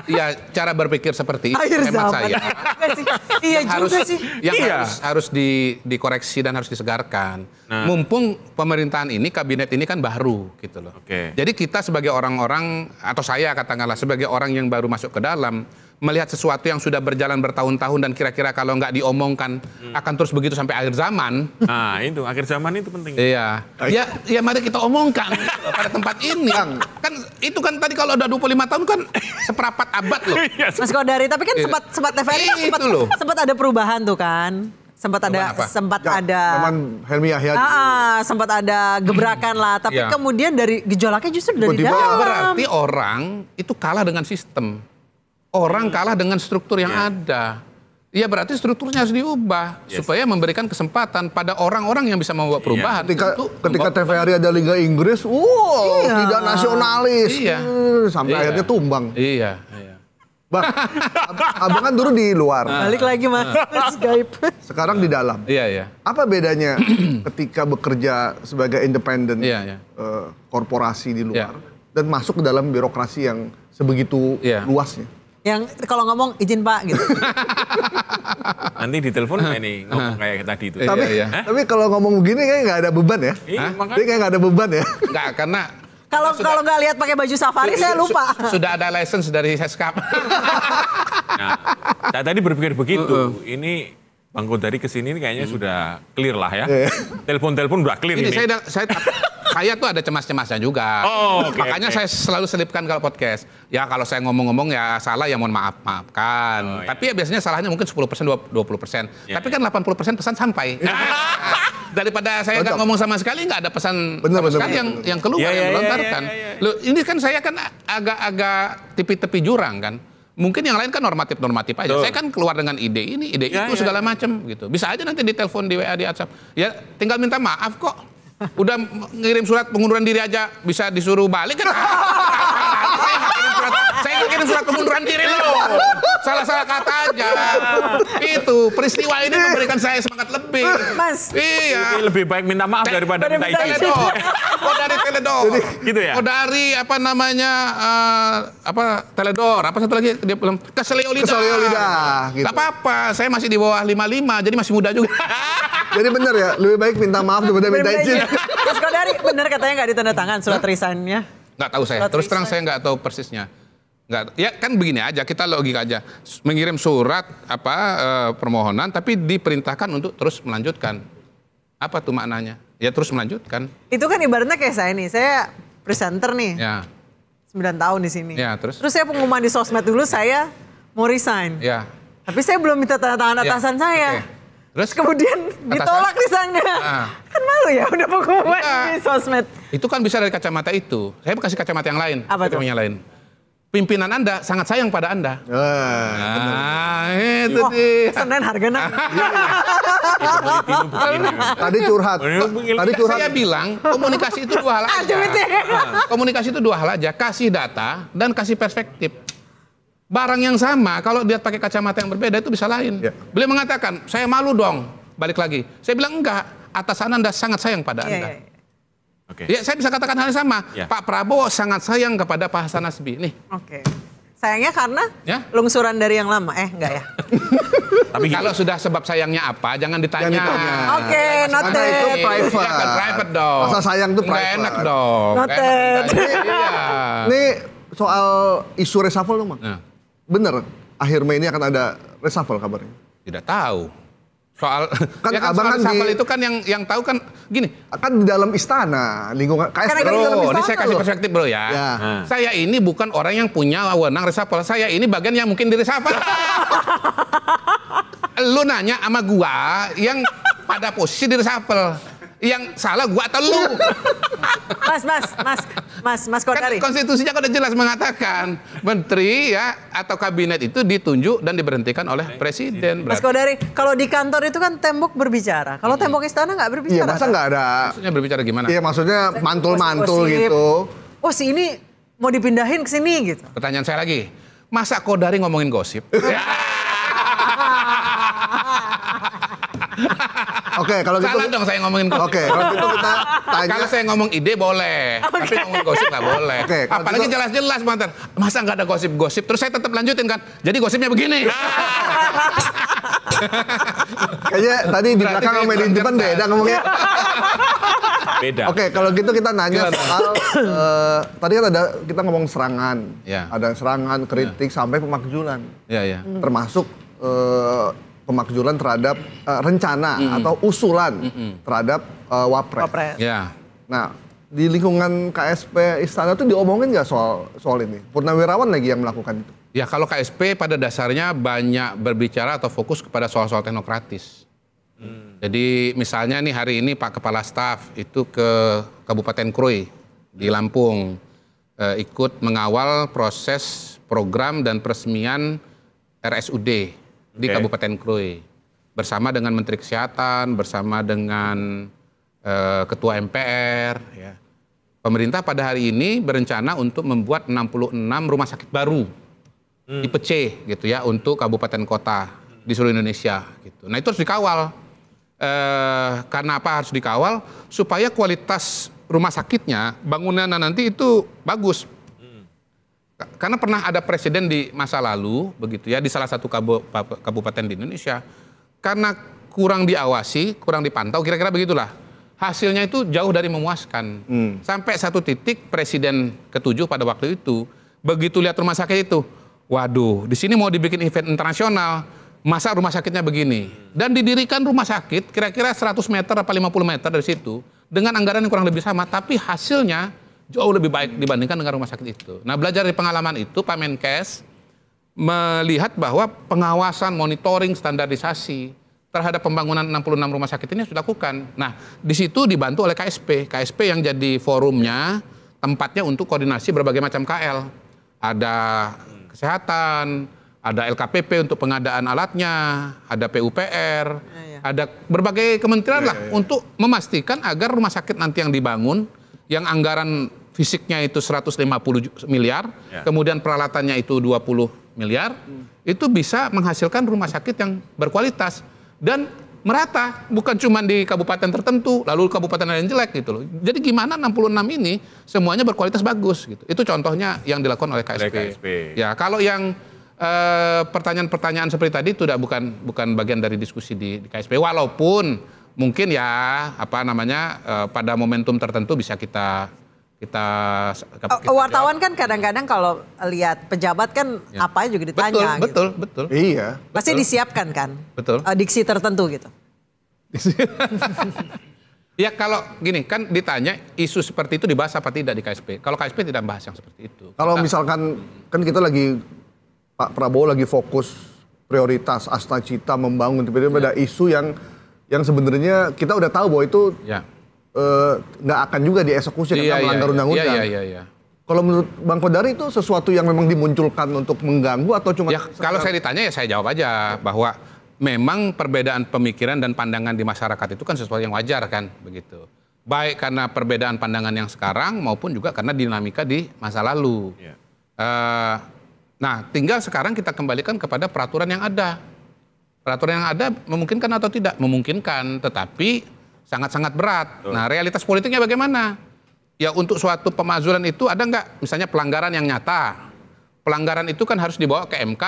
Ya, cara berpikir seperti itu Akhir hemat zaman. saya. Iya juga sih. Yang harus dikoreksi dan harus disegarkan. Mumpung pemerintahan ini, kabinet ini kan baru gitu loh. Jadi kita sebagai orang-orang, atau saya katakanlah sebagai orang yang baru masuk ke dalam, melihat sesuatu yang sudah berjalan bertahun-tahun dan kira-kira kalau nggak diomongkan akan terus begitu sampai akhir zaman. Nah itu, akhir zaman itu penting. Iya. Ya mari kita omongkan pada tempat ini. Kan itu kan tadi kalau udah 25 tahun kan seperempat abad loh. Mas Kodari, tapi kan sempat TVRI sempat ada perubahan tuh kan. Sempat ada Zaman Helmi Yahya. Sempat ada gebrakan lah, tapi kemudian dari gejolaknya justru dari dalam. Berarti orang itu kalah dengan sistem. Orang kalah dengan struktur yang ada. Ya berarti strukturnya harus diubah supaya memberikan kesempatan pada orang-orang yang bisa membawa perubahan. Ketika TVRI ada Liga Inggris, tidak nasionalis, sampai akhirnya tumbang. Iya. Bang, abang kan dulu di luar. Balik lagi mas Gaib. Sekarang di dalam. Iya. Apa bedanya ketika bekerja sebagai independen korporasi di luar dan masuk ke dalam birokrasi yang sebegitu luasnya? Yang kalau ngomong izin Pak gitu. Nanti di telepon ini ngomong kayak tadi itu. Tapi kalau ngomong begini kayak nggak ada beban ya? Jadi kayak nggak ada beban ya? Nggak, karena kalau nggak lihat pakai baju safari saya lupa. Sudah ada license dari Seskap. Nah, saya tadi berpikir begitu. Ini Bang Kodari kesini ini kayaknya sudah clear lah ya. Telepon-telepon udah clear ini. Saya tuh ada cemas-cemasnya juga. Makanya saya selalu selipkan kalau podcast. Ya kalau saya ngomong-ngomong ya salah ya mohon maafkan. Tapi ya biasanya salahnya mungkin 10%, 20%. Tapi kan 80% pesan sampai. Daripada saya nggak ngomong sama sekali, nggak ada pesan sama sekali yang keluar, yang melontarkan. Loh, ini kan saya kan agak tepi-tepi jurang kan. Mungkin yang lain kan normatif aja. Saya kan keluar dengan ide ini, ide itu segala macam gitu. Bisa aja nanti ditelepon di WA, di WhatsApp. Ya tinggal minta maaf kok. Udah ngirim surat pengunduran diri aja bisa disuruh balik kan? Saya kirim surat pengunduran diri loh. Salah-salah kata aja. Itu peristiwa ini memberikan saya semangat lebih. Mas. Iya. Lebih baik minta maaf daripada minta izin. Dari Teledor. Gitu ya? Dari apa namanya Teledor. Apa satu lagi dia bilang Keselio Lidah. Gitu. Gak apa-apa. Saya masih di bawah 55 jadi masih muda juga. Jadi benar ya, lebih baik minta maaf daripada minta izin. Mas Kodari, benar katanya nggak ditandatangan surat resign-nya? Nggak tahu saya. Terus terang saya nggak tahu persisnya. Nggak, ya kan begini aja, kita logika aja. Mengirim surat permohonan, tapi diperintahkan untuk terus melanjutkan. Apa tuh maknanya? Ya terus melanjutkan. Itu kan ibaratnya kayak saya nih, saya presenter nih. Ya. 9 tahun di sini. Ya, terus saya pengumuman di sosmed dulu, saya mau resign. Ya. Tapi saya belum minta tanda tangan atasan saya. Okay. Terus kemudian ditolak resignnya. Kan malu ya udah pengumuman di sosmed. Itu kan bisa dari kacamata itu. Saya kasih kacamata yang lain. Apa tuh? Yang lain. Pimpinan Anda sangat sayang pada Anda. Itu dia. Senin harga naik. Tadi curhat. Saya bilang komunikasi itu dua hal aja. Komunikasi itu dua hal aja. Kasih data dan kasih perspektif. Barang yang sama, kalau dia pakai kacamata yang berbeda itu bisa lain. Beliau mengatakan, saya malu dong, balik lagi. Saya bilang enggak, atasan Anda sangat sayang pada Anda. Ya, saya bisa katakan hal yang sama. Pak Prabowo sangat sayang kepada Pak Hasan Nasbi. Nih. Sayangnya karena lungsuran dari yang lama, enggak ya? Tapi kalau sudah sebab sayangnya apa, jangan ditanya. Noted. Itu private. Ya, kan private dong. Masa sayang itu private. Nggak enak dong. Noted. Ini soal isu reshuffle dong, Bang. Bener, akhir Mei ini akan ada reshuffle kabarnya? Tidak tahu. Soal kan ya kan abang soal reshuffle itu kan yang tahu kan gini. Kan di dalam istana, lingkungan KSP bro, di dalam istana. Ini saya kasih perspektif bro ya. Saya ini bukan orang yang punya wewenang reshuffle. Saya ini bagian yang mungkin di reshuffle. Lu nanya sama gua yang pada posisi di reshuffle. Yang salah gua atau lu? Mas Kodari. Kan konstitusinya kan udah jelas mengatakan menteri ya atau kabinet itu ditunjuk dan diberhentikan oleh presiden. Mas Kodari, kalau di kantor itu kan tembok berbicara. Kalau tembok istana nggak berbicara. Iya, masa nggak ada? Maksudnya berbicara gimana? Iya, maksudnya mantul-mantul gitu. Oh, si ini mau dipindahin ke sini gitu. Pertanyaan saya lagi, masa Kodari ngomongin gosip? Oke, kalau gitu. Salah dong saya ngomongin gosip. Oke, kalau gitu kita tanya. Kalau saya ngomong ide boleh, tapi ngomong gosip nggak boleh. Oke, apalagi gitu, jelas-jelas mantan. Masa nggak ada gosip-gosip? Terus saya tetap lanjutin kan. Jadi gosipnya begini. Kayaknya tadi di belakang sama di depan beda ngomongnya. Beda. Oke, kalau gitu kita nanya soal tadi kan kita ngomong serangan, ada serangan, kritik sampai pemakzulan, termasuk pemakzulan terhadap rencana atau usulan terhadap wapres. Nah, di lingkungan KSP Istana tuh diomongin nggak soal ini? Purnawirawan lagi yang melakukan itu. Ya kalau KSP pada dasarnya banyak berbicara atau fokus kepada soal-soal teknokratis. Jadi misalnya nih hari ini Pak Kepala Staf itu ke Kabupaten Krui di Lampung ikut mengawal proses program dan peresmian RSUD di Kabupaten Krui bersama dengan Menteri Kesehatan, bersama dengan Ketua MPR. Ya. Pemerintah pada hari ini berencana untuk membuat 66 rumah sakit baru tipe C gitu ya untuk kabupaten kota di seluruh Indonesia gitu. Nah itu harus dikawal. Karena apa harus dikawal? Supaya kualitas rumah sakitnya, bangunannya nanti itu bagus. Karena pernah ada presiden di masa lalu begitu ya di salah satu kabupaten di Indonesia, karena kurang diawasi, kurang dipantau, kira-kira begitulah. Hasilnya itu jauh dari memuaskan. Sampai satu titik presiden ke-7 pada waktu itu begitu lihat rumah sakit itu, waduh, di sini mau dibikin event internasional, masa rumah sakitnya begini. Dan didirikan rumah sakit kira-kira 100 meter atau 50 meter dari situ dengan anggaran yang kurang lebih sama, tapi hasilnya jauh lebih baik dibandingkan dengan rumah sakit itu. Nah, belajar dari pengalaman itu, Pak Menkes melihat bahwa pengawasan, monitoring, standarisasi terhadap pembangunan 66 rumah sakit ini sudah dilakukan. Nah, di situ dibantu oleh KSP. KSP yang jadi forumnya, tempatnya untuk koordinasi berbagai macam KL. Ada kesehatan, ada LKPP untuk pengadaan alatnya, ada PUPR, ada berbagai kementerian lah untuk memastikan agar rumah sakit nanti yang dibangun, yang anggaran fisiknya itu 150 miliar, kemudian peralatannya itu 20 miliar, itu bisa menghasilkan rumah sakit yang berkualitas dan merata, bukan cuma di kabupaten tertentu, lalu kabupaten lain jelek gitu loh. Jadi gimana 66 ini semuanya berkualitas bagus gitu. Itu contohnya yang dilakukan oleh KSP. Ya, kalau yang pertanyaan-pertanyaan seperti tadi itu bukan bagian dari diskusi di KSP, walaupun mungkin ya pada momentum tertentu bisa kita wartawan kan kadang-kadang kalau lihat pejabat kan apa juga ditanya. Betul. Iya. Pasti disiapkan kan. Betul. Diksi tertentu gitu. Ya kalau gini kan ditanya isu seperti itu dibahas apa tidak di KSP. Kalau KSP tidak membahas yang seperti itu. Kalau misalkan kan kita lagi Pak Prabowo lagi fokus prioritas Asta Cita membangun, tiba-tiba ada isu yang sebenarnya kita udah tahu bahwa itu nggak akan juga dieksekusi karena melanggar undang-undang. Iya. Kalau menurut Bang Kodari itu sesuatu yang memang dimunculkan untuk mengganggu atau cuma? Ya kalau saya ditanya ya saya jawab aja bahwa memang perbedaan pemikiran dan pandangan di masyarakat itu kan sesuatu yang wajar kan begitu. Baik karena perbedaan pandangan yang sekarang maupun juga karena dinamika di masa lalu. Nah tinggal sekarang kita kembalikan kepada peraturan yang ada. Peraturan yang ada memungkinkan atau tidak? Memungkinkan, tetapi sangat-sangat berat. Nah, realitas politiknya bagaimana? Ya untuk suatu pemakzulan itu ada nggak misalnya pelanggaran yang nyata? Pelanggaran itu kan harus dibawa ke MK.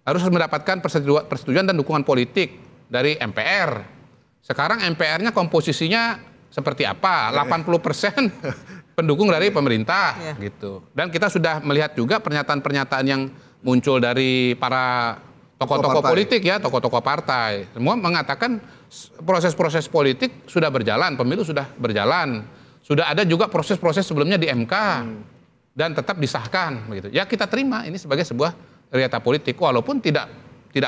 Harus mendapatkan persetujuan dan dukungan politik dari MPR. Sekarang MPR-nya komposisinya seperti apa? 80% pendukung dari pemerintah gitu. Dan kita sudah melihat juga pernyataan-pernyataan yang muncul dari para tokoh-tokoh politik ya, tokoh-tokoh partai. Semua mengatakan proses-proses politik sudah berjalan, pemilu sudah berjalan. Sudah ada juga proses-proses sebelumnya di MK dan tetap disahkan begitu. Ya kita terima ini sebagai sebuah realita politik walaupun tidak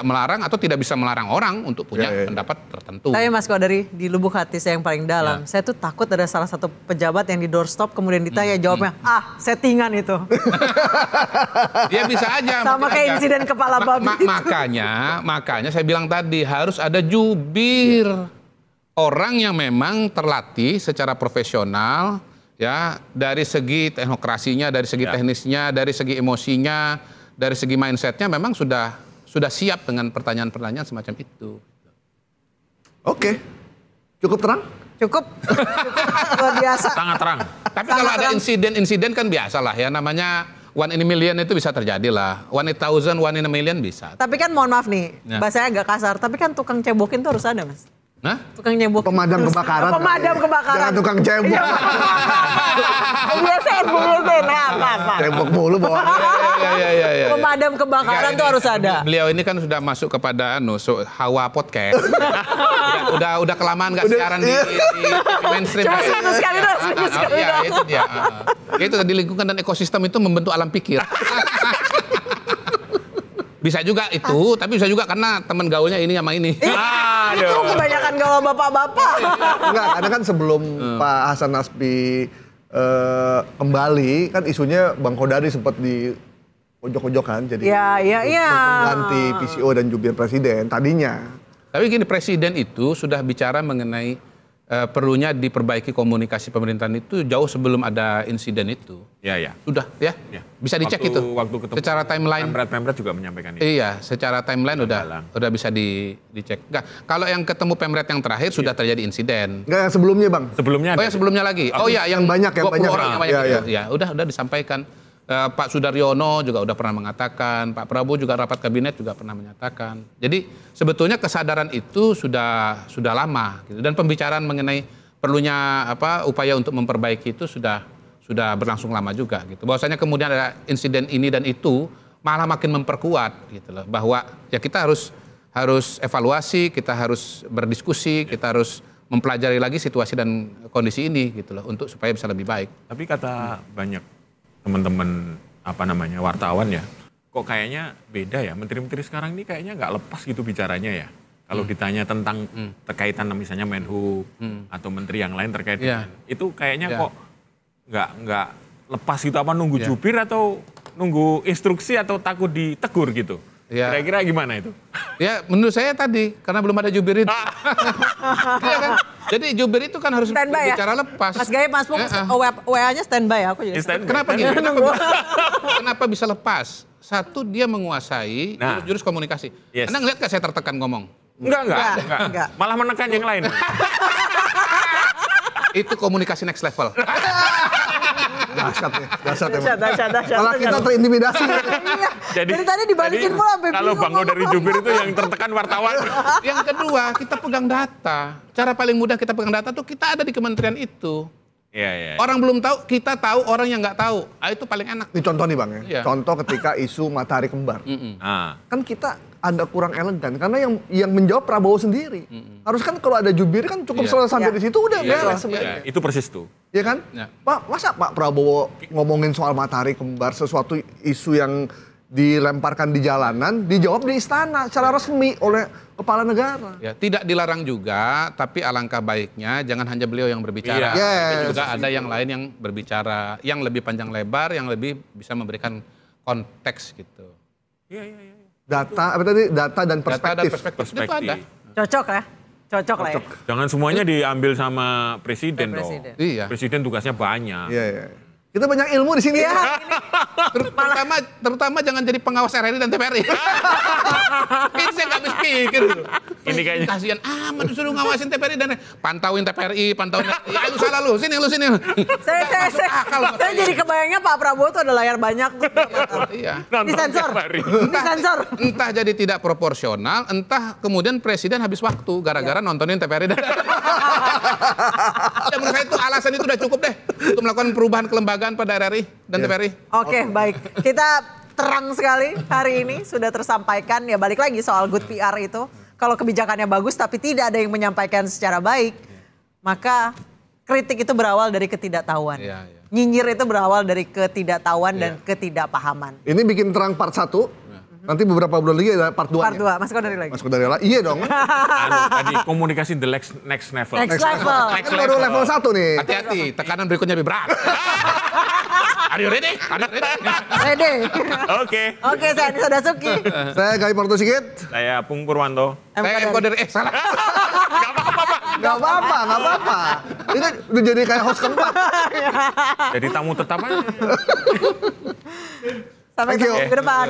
melarang atau tidak bisa melarang orang untuk punya pendapat tertentu. Tapi Mas Kodari, di lubuk hati saya yang paling dalam, saya tuh takut ada salah satu pejabat yang di doorstop kemudian ditanya jawabnya, settingan itu. Ya bisa aja. Sama kayak insiden kepala babi itu. Makanya saya bilang tadi harus ada jubir. Orang yang memang terlatih secara profesional ya dari segi teknokrasinya, dari segi teknisnya, dari segi emosinya, dari segi mindsetnya memang sudah siap dengan pertanyaan-pertanyaan semacam itu. Oke. Cukup terang? Cukup luar biasa. Sangat terang. Tapi kalau ada insiden kan biasa lah ya, namanya one in a million itu bisa terjadi lah. 1,000, 1 in a million bisa. Tapi kan mohon maaf nih, bahasanya agak kasar, tapi kan tukang cebokin tuh harus ada, Mas. Nah? Tukang nyebok. Pemadam kebakaran. Pemadam kebakaran. Jangan tukang cebok. Biasain. Apa. Cebok mulu bawa. Iya. Pemadam kebakaran tuh harus ada. Beliau ini kan sudah masuk kepada Hawa podcast. udah kelamaan gak siaran di mainstream. Cuma seminggu sekali dong. Iya, itu dia. Itu di lingkungan dan ekosistem itu membentuk alam pikir. Bisa juga itu, tapi bisa juga karena teman gaulnya ini sama ini. Itu kebanyakan gaul bapak-bapak. Enggak, karena kan sebelum Pak Hasan Nasbi kembali, kan isunya Bang Kodari sempat di pojok-pojokan. Jadi mengganti PCO dan jubir presiden tadinya. Tapi gini, presiden itu sudah bicara mengenai perlunya diperbaiki komunikasi pemerintahan itu jauh sebelum ada insiden itu. Ya. Sudah ya. Bisa dicek itu. Waktu ketemu secara timeline. Pemret juga menyampaikan itu. Iya, secara timeline udah bisa dicek. Enggak, kalau yang ketemu Pemret yang terakhir sudah terjadi insiden. Enggak, yang sebelumnya, Bang. Sebelumnya. Oh ya, sebelumnya lagi. Oh ya, yang banyak orang yang banyak. Ya, udah disampaikan. Pak Sudaryono juga udah pernah mengatakan, Pak Prabowo juga rapat kabinet juga pernah menyatakan. Jadi sebetulnya kesadaran itu sudah lama gitu. Dan pembicaraan mengenai perlunya upaya untuk memperbaiki itu sudah berlangsung lama juga gitu. Bahwasanya kemudian ada insiden ini dan itu malah makin memperkuat gitu loh, bahwa ya kita harus evaluasi, kita harus berdiskusi, kita harus mempelajari lagi situasi dan kondisi ini gitu loh untuk supaya bisa lebih baik. Tapi kata banyak teman-teman wartawan ya, kok kayaknya beda ya, menteri-menteri sekarang ini kayaknya nggak lepas gitu bicaranya ya. Kalau ditanya tentang terkaitan misalnya Menhub atau menteri yang lain terkait dengan itu kayaknya kok nggak lepas gitu, apa nunggu jubir atau nunggu instruksi atau takut ditegur gitu. Kira-kira gimana itu? Ya menurut saya tadi karena belum ada jubir itu. Ya kan? Jadi jubir itu kan harus bicara lepas. Mas Gaya, Mas Pung, WA-nya standby aku juga. Kenapa gini? Kenapa bisa lepas? Satu, dia menguasai jurus komunikasi. Anda ngeliat gak saya tertekan ngomong? Enggak. Malah menekan yang lain. Itu komunikasi next level. Dahsyat. Malah kita terintimidasi. Jadi tadi dibalikin pula sampai kalau Bang dari jubir itu yang tertekan wartawan. Yang kedua, kita pegang data. Cara paling mudah kita pegang data tuh kita ada di kementerian itu. Iya. Orang belum tahu, kita tahu, orang yang nggak tahu. Itu paling enak. Ini contoh nih Bang ya. Contoh ketika isu matahari kembar. Kan kita ada kurang elegan karena yang menjawab Prabowo sendiri. Harus kan kalau ada jubir kan cukup sampai di situ udah beres sebenarnya. Itu persis tuh. Iya kan? Pak, masa Pak Prabowo ngomongin soal matahari kembar, sesuatu isu yang dilemparkan di jalanan, dijawab di istana secara resmi oleh kepala negara. Ya, tidak dilarang juga, tapi alangkah baiknya jangan hanya beliau yang berbicara. Tapi juga ada yang lain yang berbicara, yang lebih panjang lebar, yang lebih bisa memberikan konteks gitu. Iya. Data dan perspektif. Itu ada. Cocok lah ya. Jangan semuanya diambil sama presiden dong. Iya. Presiden tugasnya banyak. Iya. Kita banyak ilmu di sini. Terutama jangan jadi pengawas RRI dan TVRI. Ini saya nggak habis pikir. Ini kayaknya kasihan amat disuruh ngawasin TVRI dan pantauin TVRI, pantauin. Ya lu salah lu, sini. Saya jadi kebayangnya Pak Prabowo tuh ada layar banyak. Iya. Disensor. Entah jadi tidak proporsional, entah kemudian presiden habis waktu gara-gara nontonin TVRI dan. Ya, menurut saya itu alasan itu udah cukup deh untuk melakukan perubahan kelembagaan pada RRI dan TVRI. Oke, baik. Kita terang sekali hari ini sudah tersampaikan. Ya balik lagi soal good PR itu. Kalau kebijakannya bagus tapi tidak ada yang menyampaikan secara baik, maka kritik itu berawal dari ketidaktahuan. Nyinyir itu berawal dari ketidaktahuan dan ketidakpahaman. Ini bikin terang part 1. Nanti beberapa bulan lagi ada part 2. Part 2, Mas Kodari lagi. Mas Kodari lagi. Iya dong. Tadi komunikasi the next level. Next level. Kan baru level 1 nih. Hati-hati, tekanan berikutnya lebih berat. Are you ready? Ready. Oke, saya Anissa Dasuki. Saya Gai Porto Sigit. Saya Pung Purwanto. Saya Kodari. Salah. Gak apa-apa. Ini udah jadi kayak host keempat. Jadi tamu tetap aja. Sampai ketemu ke depan.